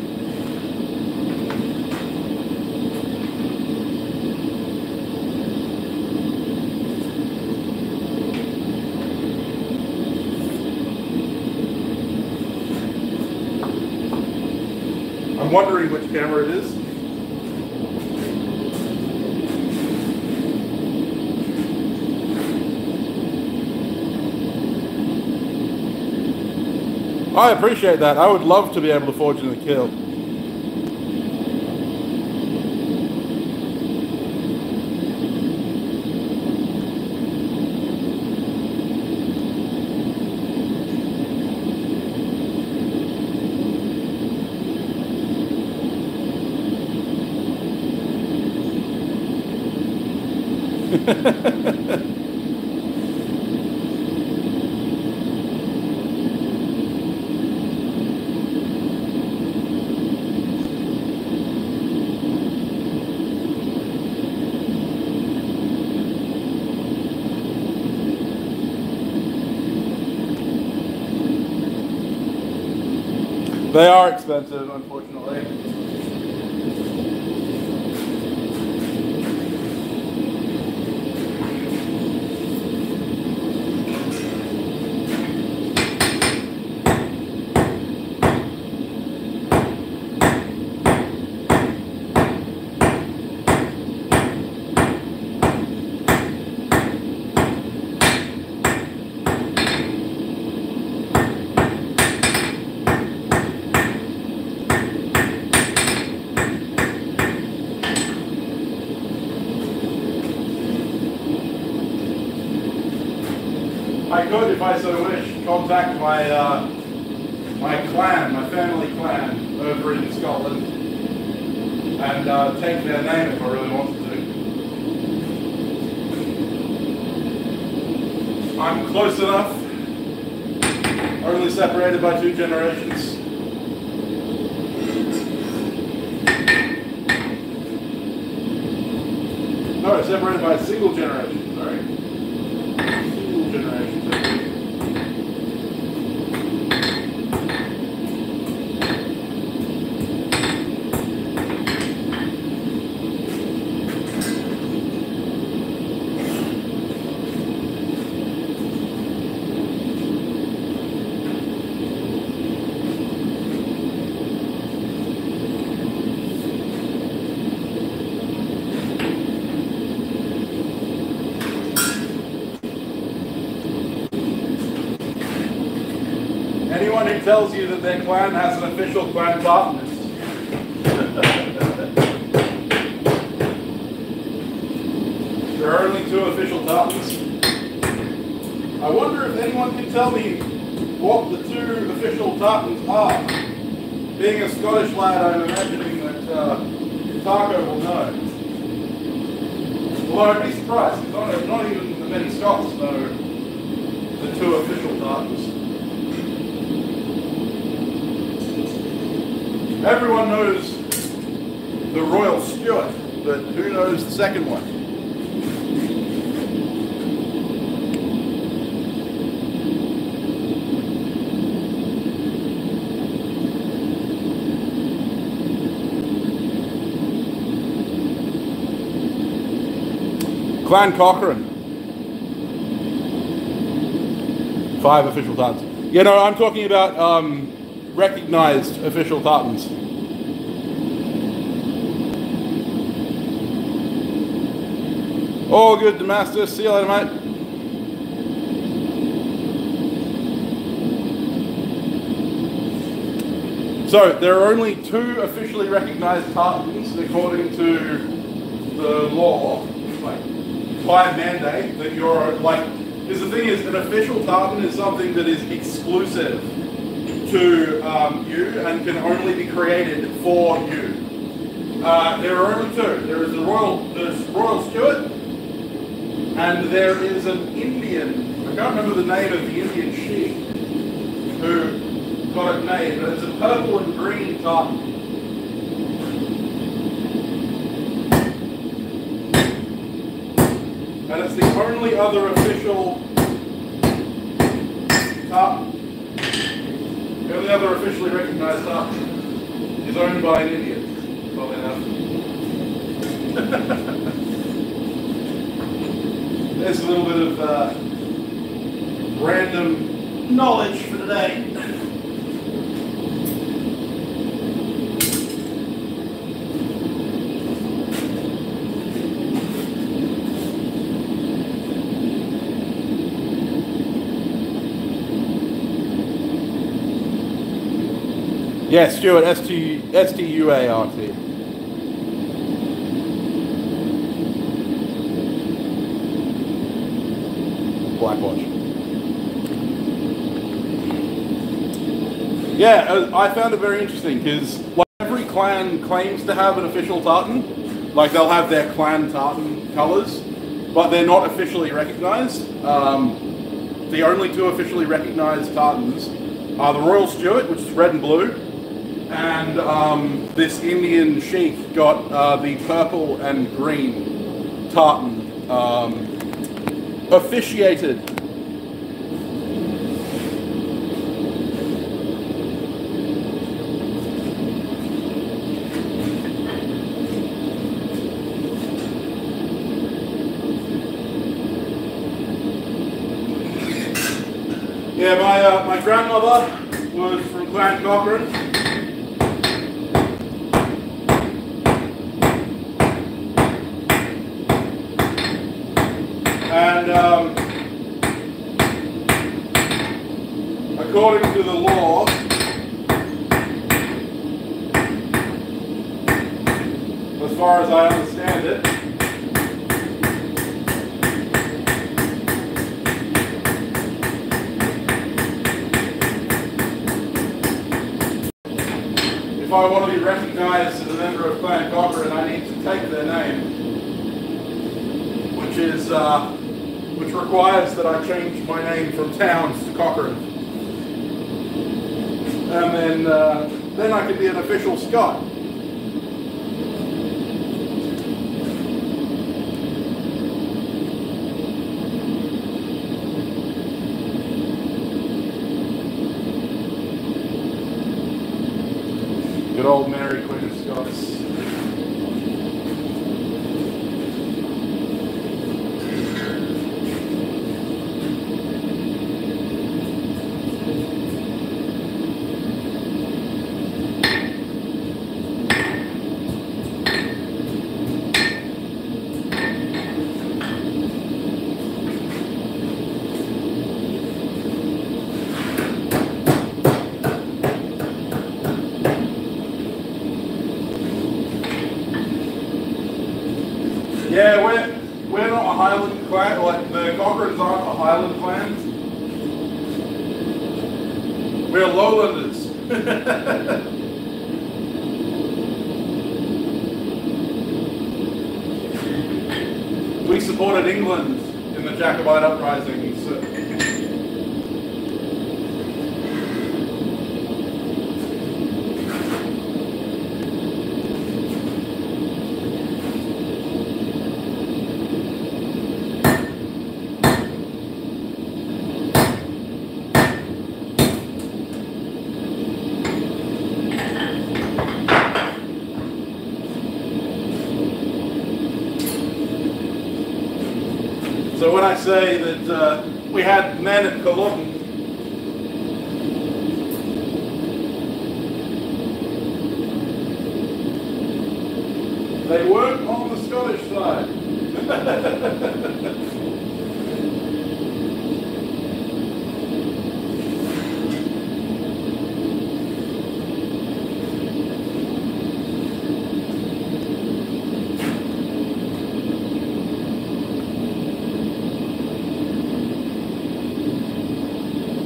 I'm wondering which camera it is. I appreciate that. I would love to be able to forge in the kill. They are expensive, unfortunately. I could, if I so wish, contact my my clan, my family clan over in Scotland, and take their name if I really wanted to. I'm close enough, only separated by 2 generations. No, separated by a single generation, sorry. Single generation. Anyone who tells you that their clan has an official clan tartan is there are only 2 official tartans. I wonder if anyone can tell me what the 2 official tartans are. Being a Scottish lad, I'm imagining that Taco will know. Although I'd be surprised, because not even the many Scots know the 2 official tartans. Everyone knows the Royal Stewart, but who knows the second one? Clan Cochrane. 5 official tartans. Yeah, no, I'm talking about recognized official tartans. All good, Damascus. See you later, mate. So, there are only 2 officially recognized tartans according to the law, like by mandate, that you're like, because the thing is, an official tartan is something that is exclusive to you and can only be created for you. There are only 2. There is the Royal Stewart, and there is an Indian, I can't remember the name of the Indian sheik, who got it made, but it's a purple and green tartan. And it's the only other official tartan. The only other officially recognized tartan is owned by an Indian, funnily enough. There's a little bit of random knowledge for today. Yeah, Stuart, S-T-U-A-R-T. Blackwatch. Yeah, I found it very interesting because like, every clan claims to have an official tartan. Like they'll have their clan tartan colours, but they're not officially recognised. The only two officially recognised tartans are the Royal Stuart, which is red and blue, and this Indian sheik got the purple and green tartan officiated. Yeah, my grandmother was from Clan Cochrane. And according to the law, as far as I understand it, if I want to be recognized as a member of Clan Cochrane, I need to take their name, which requires that I change my name from Towns to Cochrane, and then I can be an official Scot. Good old Mary Queen of Scots. Yeah, we're not a Highland clan, like the Cochranes aren't a Highland clan. We're Lowlanders. We supported England in the Jacobite uprisings. So when I say that we had men at Culloden, they weren't on the Scottish side.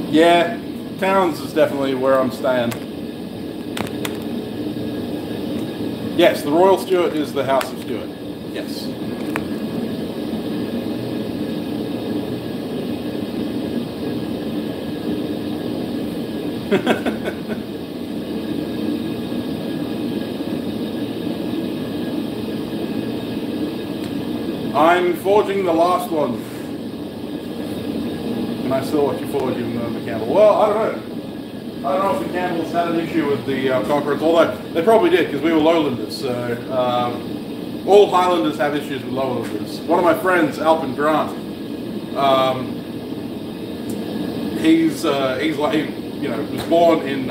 Yeah, Towns is definitely where I'm staying. Yes, the Royal Stuart is the House of Stuart. Yes. I'm forging the last one. And I still watch you forging the Campbell. Well, I don't know. I don't know if the Campbells had an issue with the Conquerors, although they probably did because we were lowlanders. So all Highlanders have issues with lowlanders. One of my friends, Alpin Grant, he's like, you know, was born in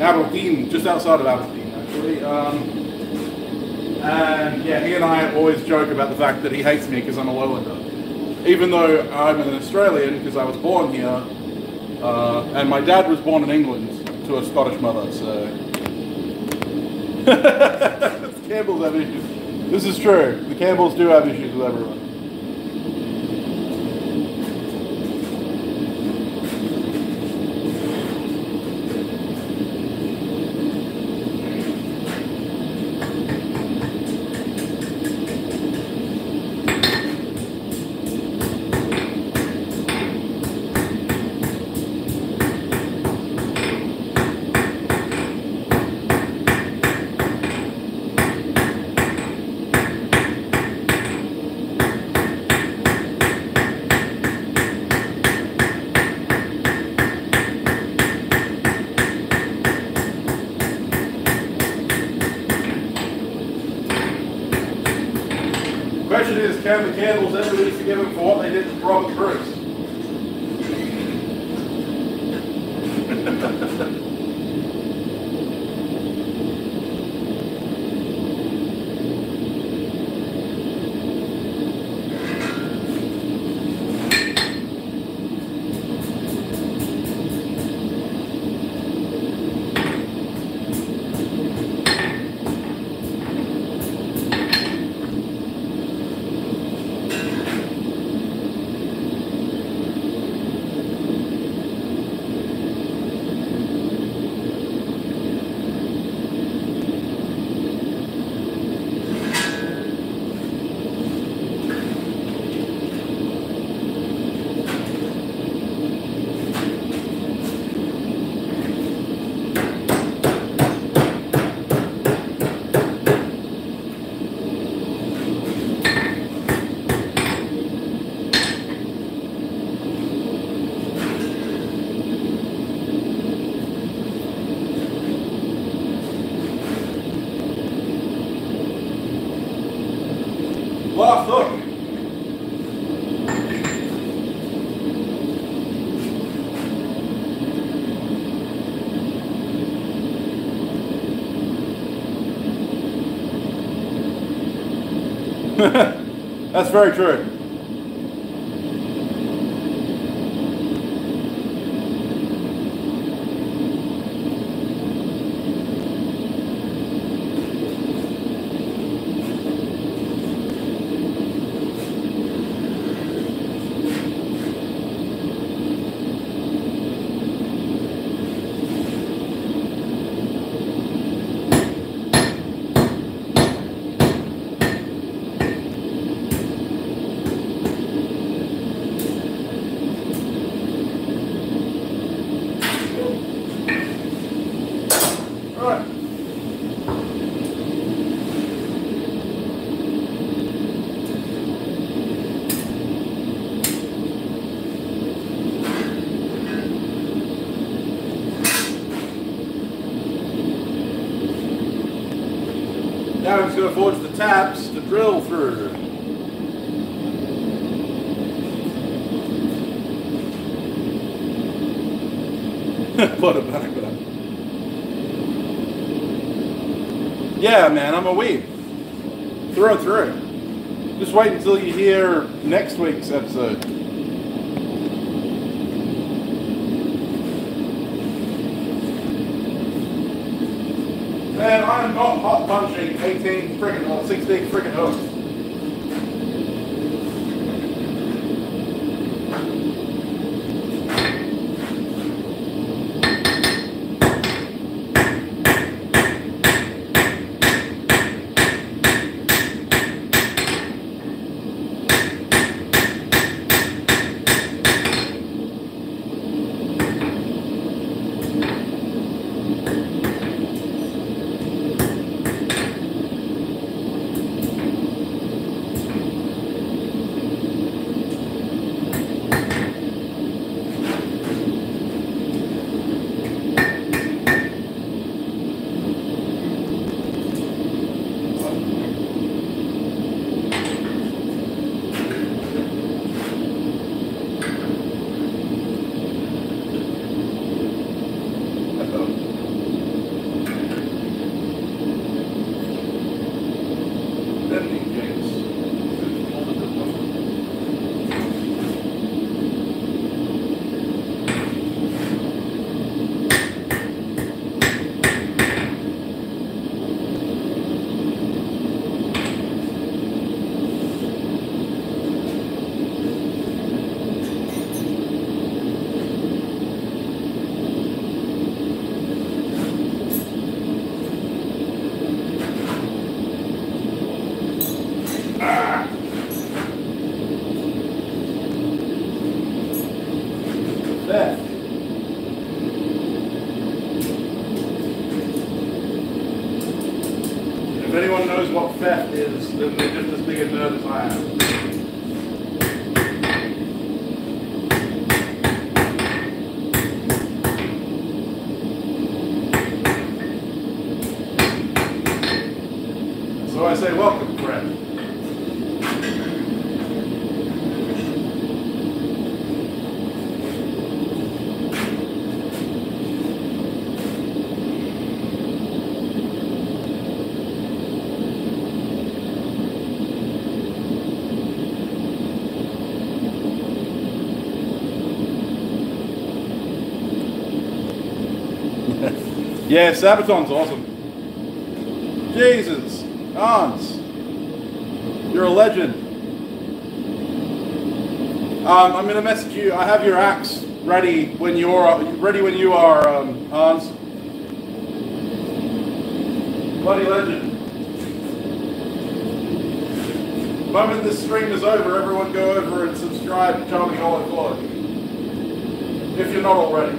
Aberdeen, just outside of Aberdeen, actually. And yeah, he and I always joke about the fact that he hates me because I'm a lowlander, even though I'm an Australian because I was born here. And my dad was born in England to a Scottish mother, so... The Campbells have issues. This is true. The Campbells do have issues with everyone. The question is, can the Campbells ever be forgiven for what they did to Robert Bruce? Last hook. That's very true. Now I'm just going to forge the tabs to drill through. What about it? Yeah, man, I'm a weeb. Through and through. Just wait until you hear next week's episode. Man, I am not hot punching 18 friggin' or 16 friggin' hooks. So I say, welcome, friend. Yeah, Sabaton's awesome. Jesus, Hans, you're a legend. I'm gonna message you. I have your axe ready when you are Hans. Bloody legend. The moment this stream is over, everyone go over and subscribe to Charlie Olive Vlog. If you're not already.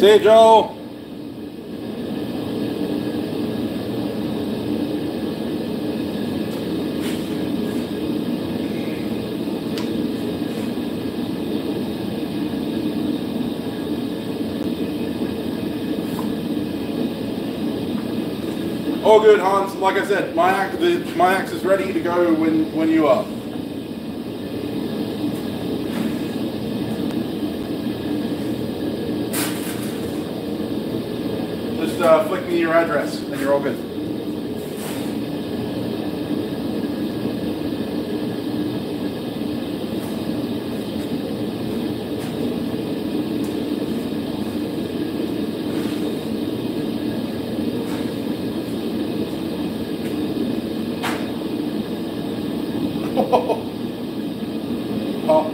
See you, Joe. All good, Hans. Like I said, my axe is ready to go when you are. Flick me your address, and you're all good. Oh.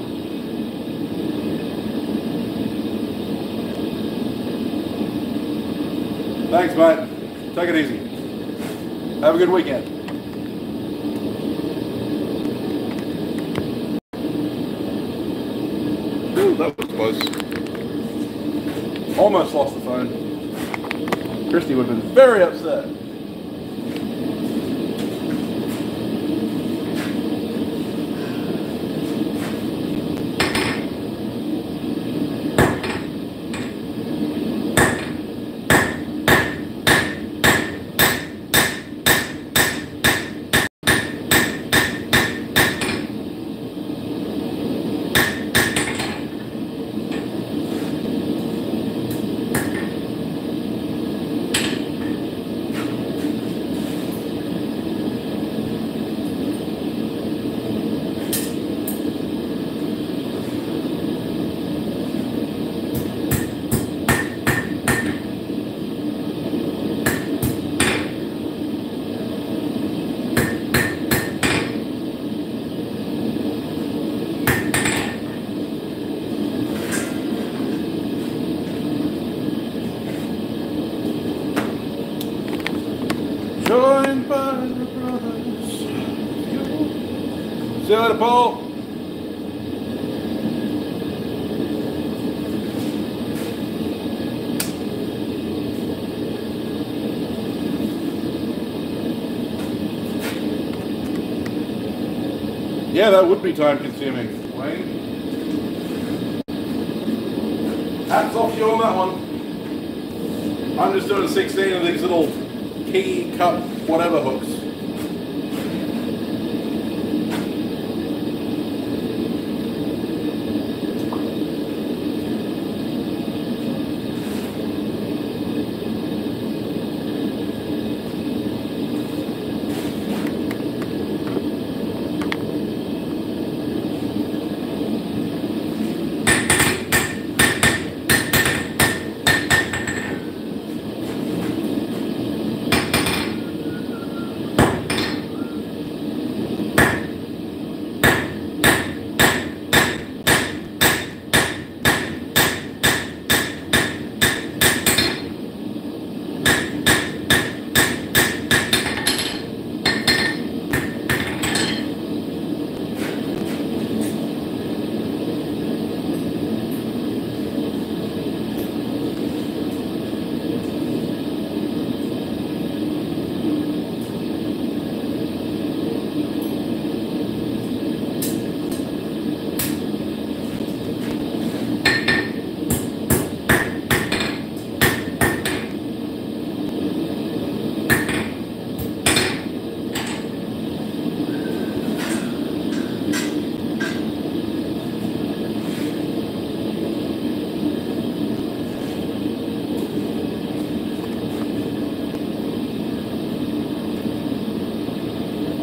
Thanks, mate. Take it easy. Have a good weekend. Ooh, that was close. Almost lost the phone. Christy would have been very upset. Joined by the brothers. See you later, Paul. Yeah, that would be time consuming, Wayne. Hats off to you on that one. I'm just doing 16 of these little key cup whatever hooks.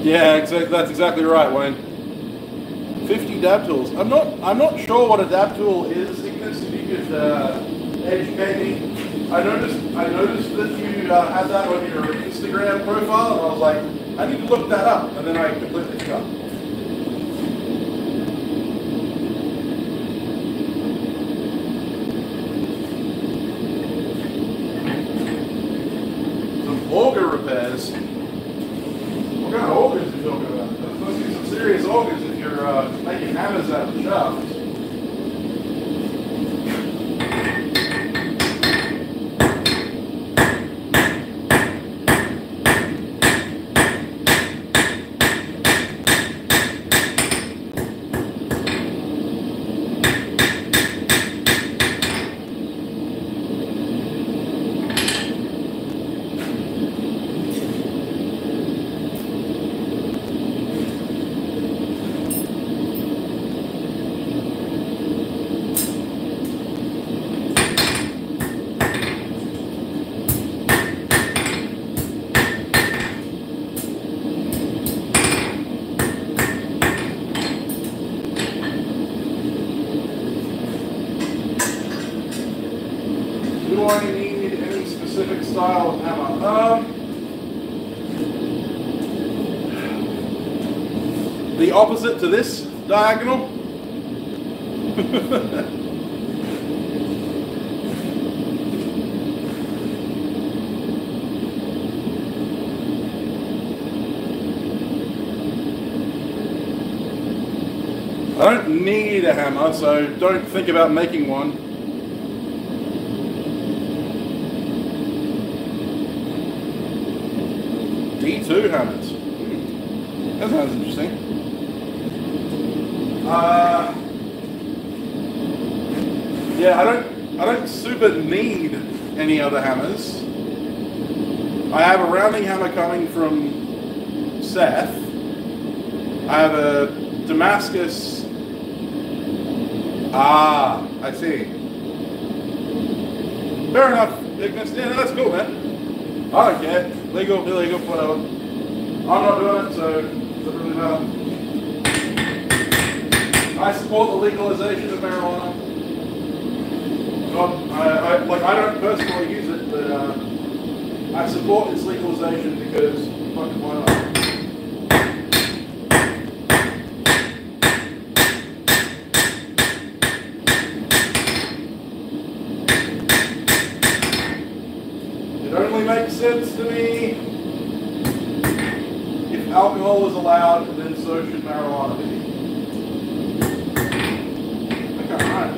Yeah, exactly. That's exactly right, Wayne. 50 dab tools. I'm not sure what a dab tool is, Ignis. If you could educate me. I noticed that you had that on your Instagram profile, and I was like, I need to look that up, and then I completely forgot. Auger repairs. What kind of augers are you talking about? Those must be some serious augers if you're making hammers out of the shafts. Do I need any specific style of hammer? The opposite to this diagonal. I don't need a hammer, so don't think about making one. D2 hammers. That sounds interesting. Yeah, I don't super need any other hammers. I have a rounding hammer coming from Seth. I have a Damascus. Ah, I see. Fair enough, Ignis. Yeah, that's cool, man. I don't care. Legal, illegal, whatever. I'm not doing it, so it doesn't really matter. I support the legalization of marijuana. I don't personally use it, but I support its legalization because fucking why not? It only makes sense to me if alcohol is allowed, then so should marijuana be. Okay, alright.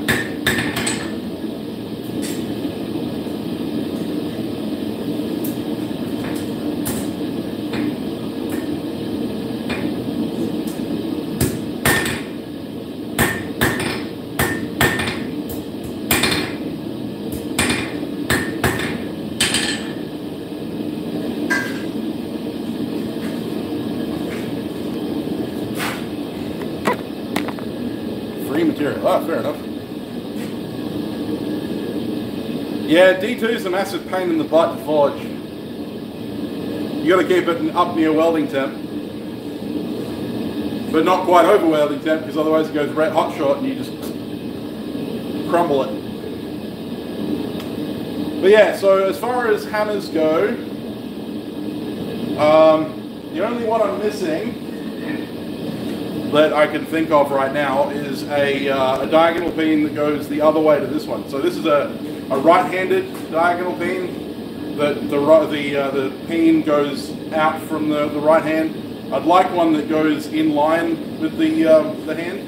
Material. Ah, fair enough. Yeah, D2 is a massive pain in the butt to forge. You got to keep it up near welding temp, but not quite over welding temp because otherwise it goes red hot shot and you just crumble it. But yeah, so as far as hammers go, the only one I'm missing that I can think of right now is a diagonal peen that goes the other way to this one. So this is a right-handed diagonal peen. The peen goes out from the right hand. I'd like one that goes in line with the hand.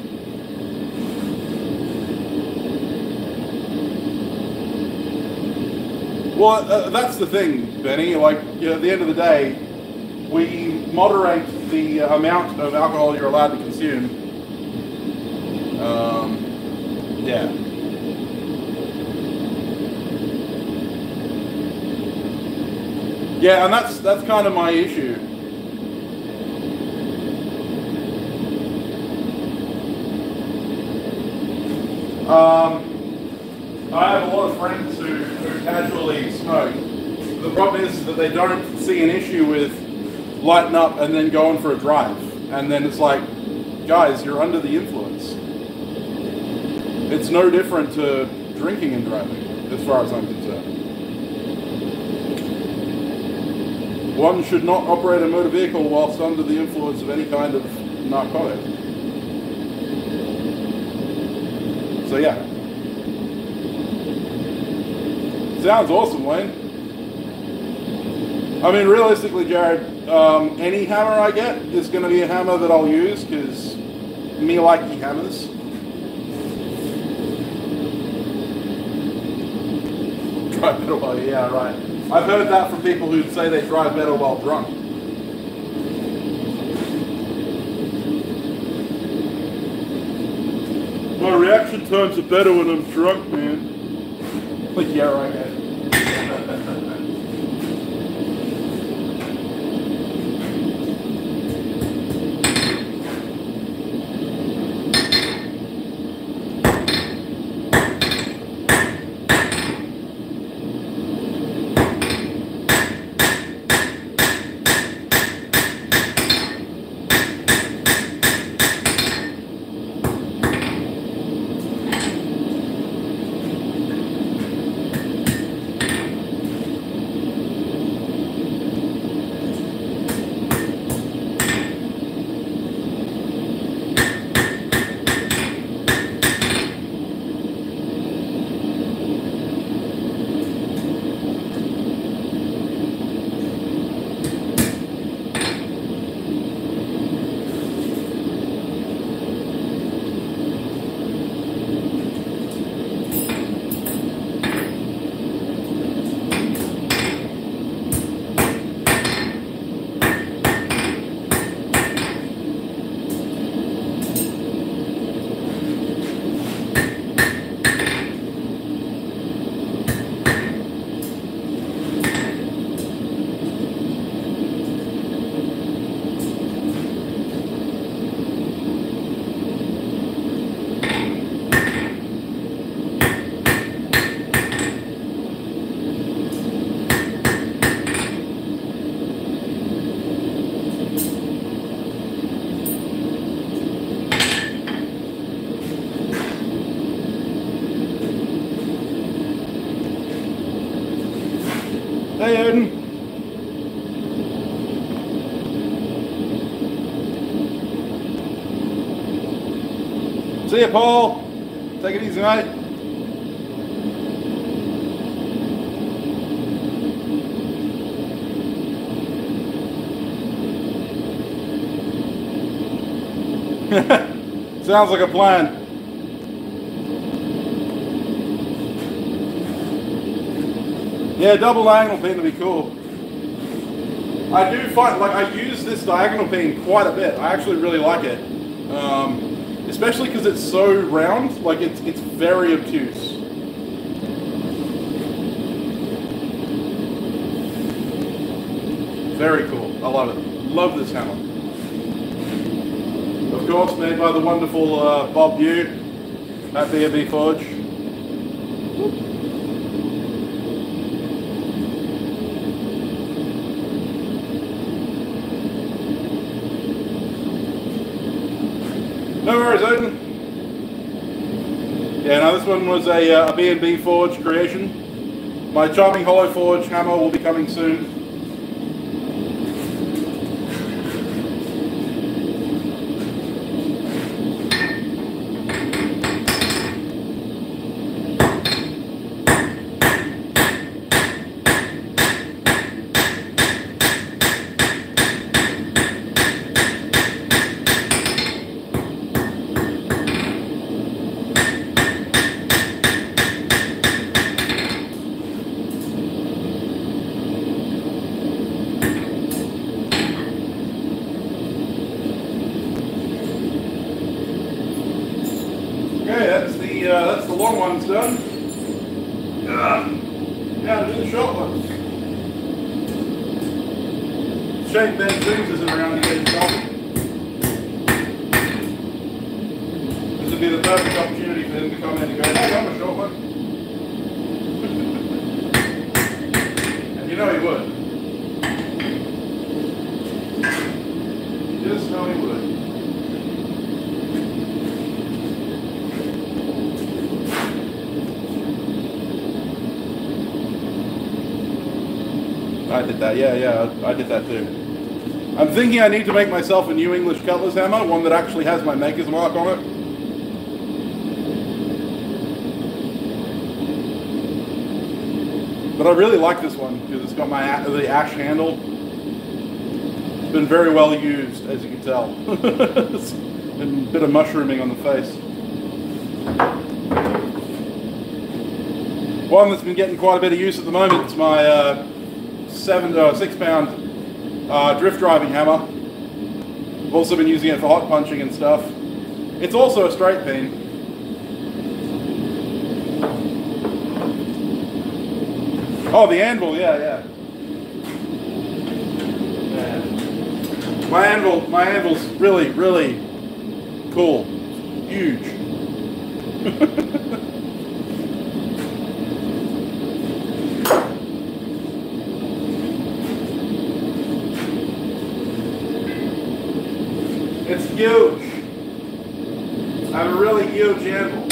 Well, that's the thing, Benny. Like, at the end of the day, we moderate the amount of alcohol you're allowed to consume. Yeah. Yeah, and that's kind of my issue. I have a lot of friends who casually smoke. The problem is that they don't see an issue with lighten up and then going for a drive. And then it's like, guys, you're under the influence. It's no different to drinking and driving, as far as I'm concerned. One should not operate a motor vehicle whilst under the influence of any kind of narcotic. So yeah. Sounds awesome, Wayne. I mean, realistically, Jared, any hammer I get is going to be a hammer that I'll use, because me likey hammers. Drive better while, yeah, right. I've heard that from people who say they drive better while drunk. My reaction times are better when I'm drunk, man. Like, yeah, right, man. Hey, Odin. See ya, Paul. Take it easy, mate. Sounds like a plan. Yeah, double diagonal pin would be cool. I do find, like, I use this diagonal pin quite a bit. I actually really like it. Especially because it's so round, like it's very obtuse. Very cool. I love it. Love this hammer. Of course, made by the wonderful Bob Bew at B&B Forge. No worries, Odin. Yeah, no, this one was a B&B Forge creation. My charming hollow forge hammer will be coming soon. That's the long ones done. Now to do the short ones. Shame Ben Sims isn't around to get his coffee. This would be the perfect opportunity for him to come in and go, hey, I'm a short one. And you know he would. I did that, yeah, I did that too. I'm thinking I need to make myself a New English Cutlass hammer, one that actually has my maker's mark on it. But I really like this one, because it's got the ash handle. It's been very well used, as you can tell. And a bit of mushrooming on the face. One that's been getting quite a bit of use at the moment is my 6 pound drift driving hammer. I've also been using it for hot punching and stuff. It's also a straight pin. Oh, the anvil, yeah. My anvil's really, really cool. Huge. It's huge. I have a really huge anvil.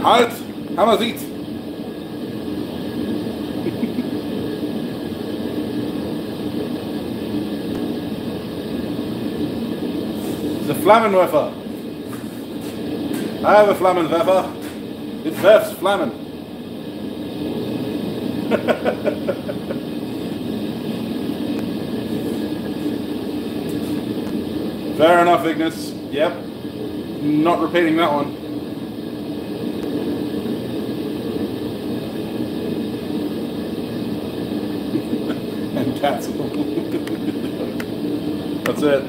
Halt! Hammer sieht! The Flammenwerfer. I have a Flammenwerfer. It werfs Flammen. Fair enough, Ignis. Yep. Not repeating that one. And cats. That's it.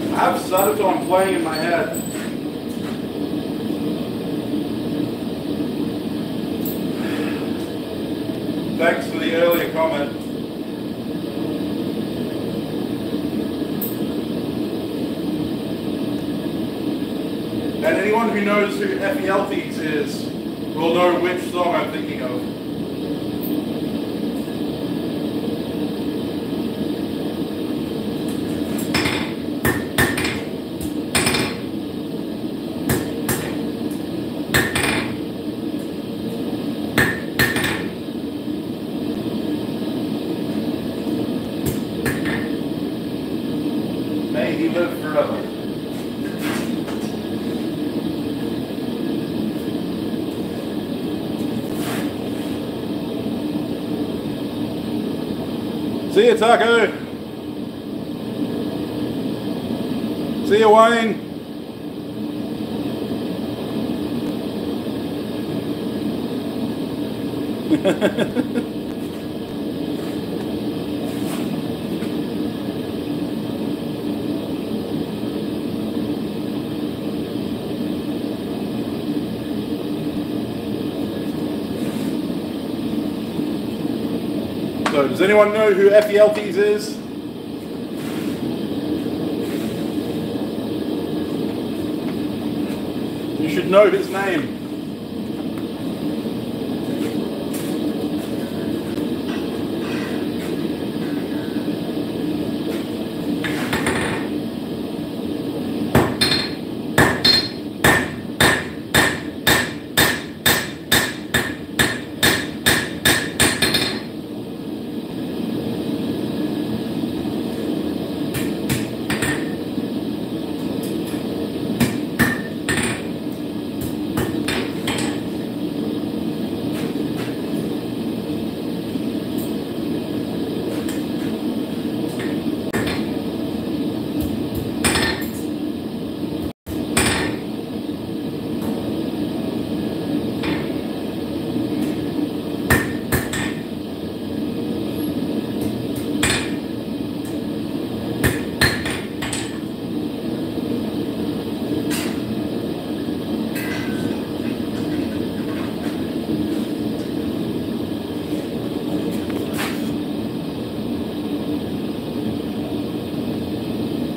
I have Sabaton playing in my head. Thanks for the earlier comment. And anyone who knows who FELTs is will know which song I'm thinking of. May he live forever. See you, Taco. See you, Wayne. does anyone know who Ephialtes is? You should know his name.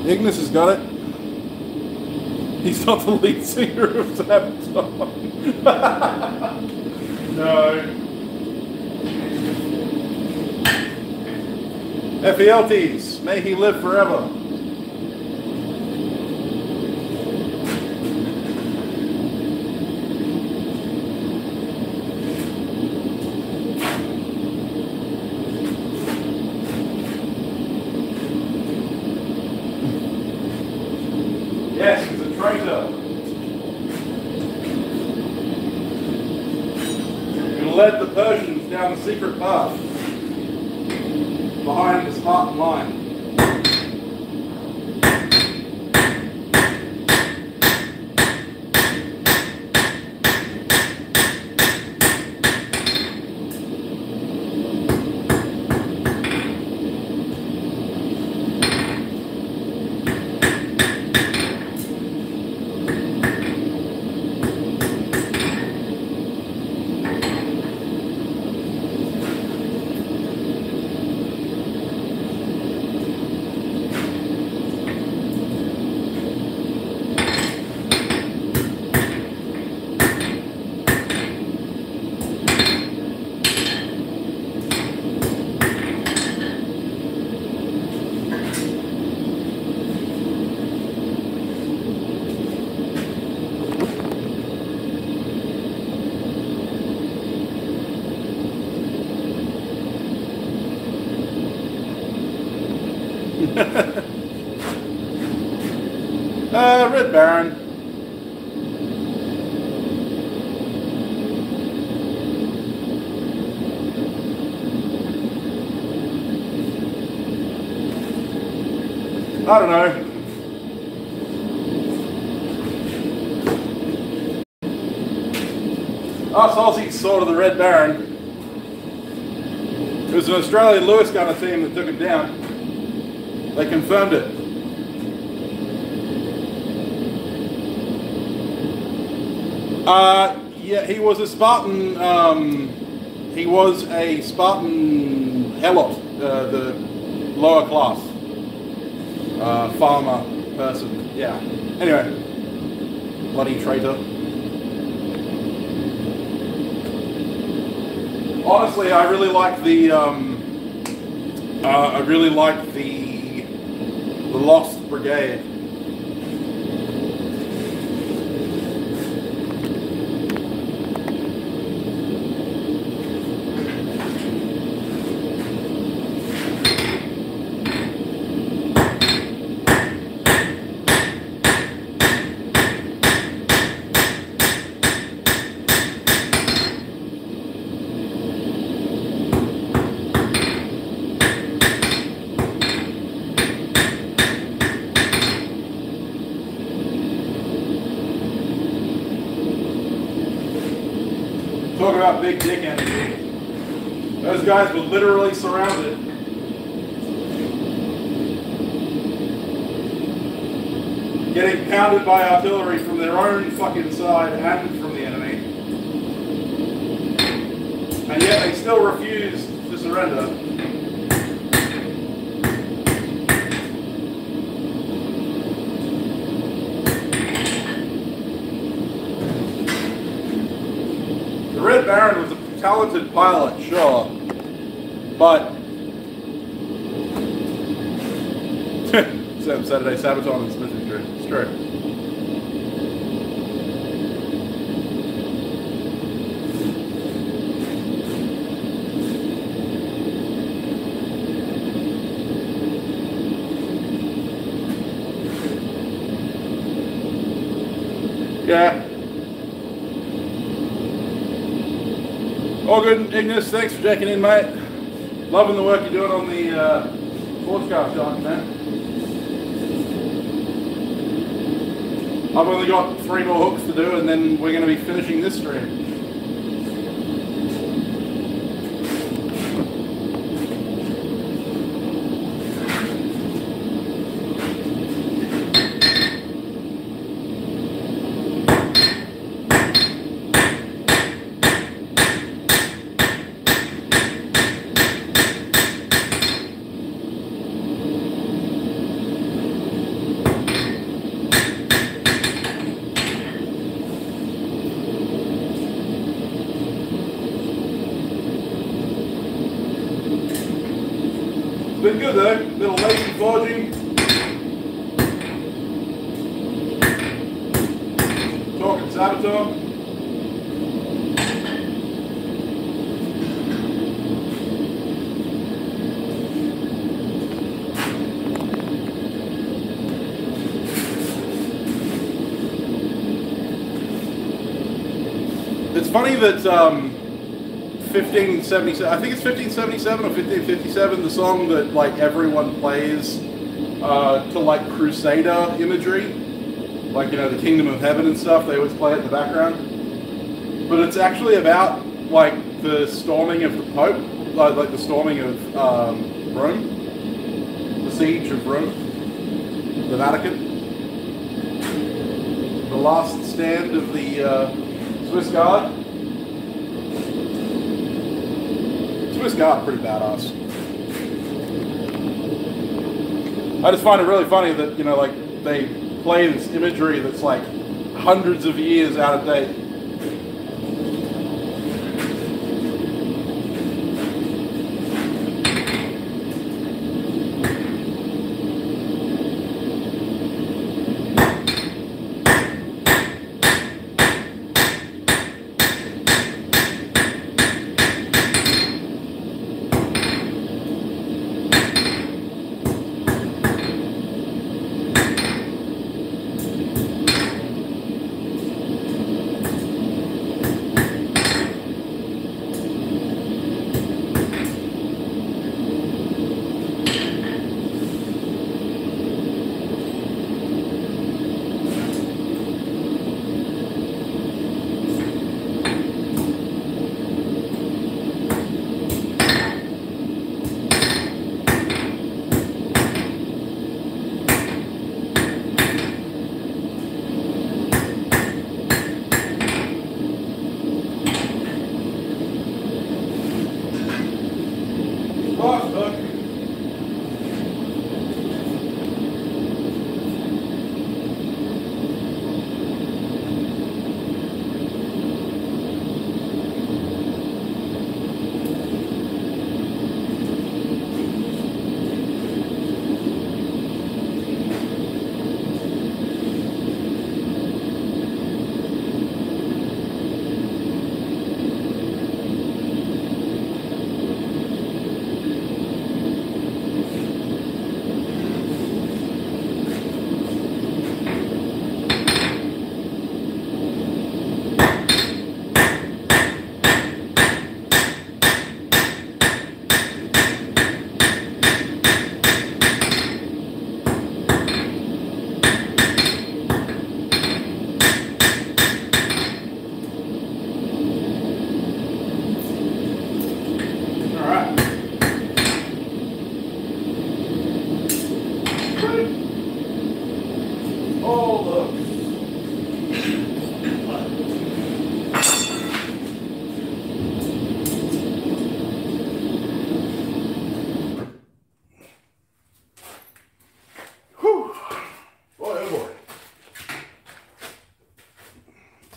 Ignis has got it. He's not the lead singer of Sabaton. No. Ephialtes, may he live forever. Yes, he's a traitor. He led the Persians down the secret path behind the Spartan line. Red Baron. I don't know. Us Aussies sort of the Red Baron. It was an Australian Lewis Gunner team that took it down. They confirmed it. Yeah, he was a Spartan. He was a Spartan helot, the lower class farmer person. Yeah. Anyway, bloody traitor. Honestly, I really like the. I really like the Lost Brigade. Talk about big dick energy. Those guys were literally surrounded. Getting pounded by artillery from their own fucking side and from the enemy. And yet they still refused to surrender. talented pilot, sure, but Saturday Sabaton and Smith is true. It's true. Yeah. All good, Ignis. Thanks for checking in, mate. Loving the work you're doing on the sports car shop, man. I've only got 3 more hooks to do, and then we're going to be finishing this stream. Been good though, little lazy forging. Talking Sabaton. It's funny that 1577, I think it's 1577 or 1557, the song that like everyone plays to like Crusader imagery, like, you know, the Kingdom of Heaven and stuff, they always play it in the background. But it's actually about like the storming of the Pope, like the storming of Rome, the siege of Rome, the Vatican, the last stand of the Swiss Guard. Swiss Guard, pretty badass. I just find it really funny that, you know, like, they play this imagery that's like hundreds of years out of date.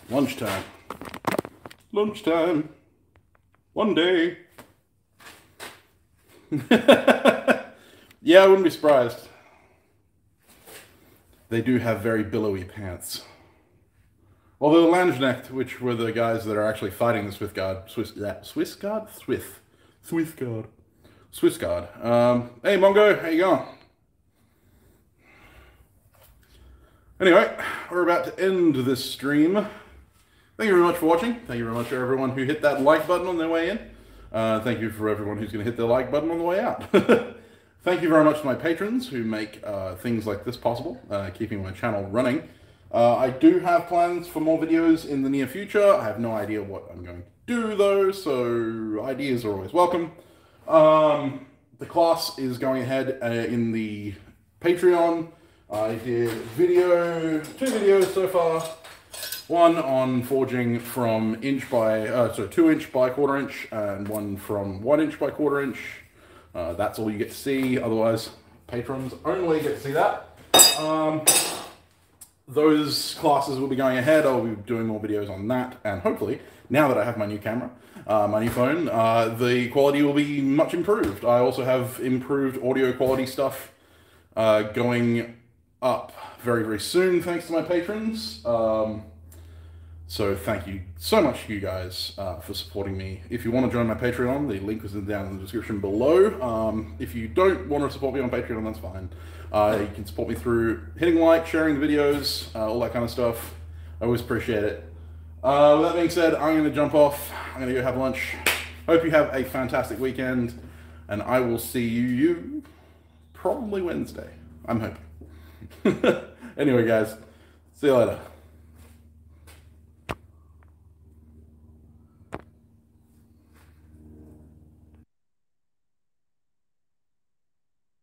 Lunchtime. Lunchtime. One day. Yeah, I wouldn't be surprised. They do have very billowy pants. Although the Landsknecht, which were the guys that are actually fighting the Swiss Guard. Hey, Mongo, how you going? Anyway, we're about to end this stream. Thank you very much for watching. Thank you very much for everyone who hit that like button on their way in. Thank you for everyone who's going to hit the like button on the way out. Thank you very much to my patrons who make things like this possible, keeping my channel running. I do have plans for more videos in the near future. I have no idea what I'm going to do though, so ideas are always welcome. The class is going ahead in the Patreon. I did two videos so far. One on forging from 2-inch by 1/4 inch, and one from 1-inch by 1/4 inch. That's all you get to see. Otherwise, patrons only get to see that. Those classes will be going ahead. I'll be doing more videos on that, and hopefully, now that I have my new camera, my new phone, the quality will be much improved. I also have improved audio quality stuff going up very, very soon, thanks to my patrons. So thank you so much, you guys, for supporting me. If you want to join my Patreon, the link is down in the description below. If you don't want to support me on Patreon, that's fine. You can support me through hitting like, sharing the videos, all that kind of stuff. I always appreciate it. With that being said, I'm going to jump off. I'm going to go have lunch. Hope you have a fantastic weekend, and I will see you probably Wednesday. I'm hoping. Anyway, guys, see you later.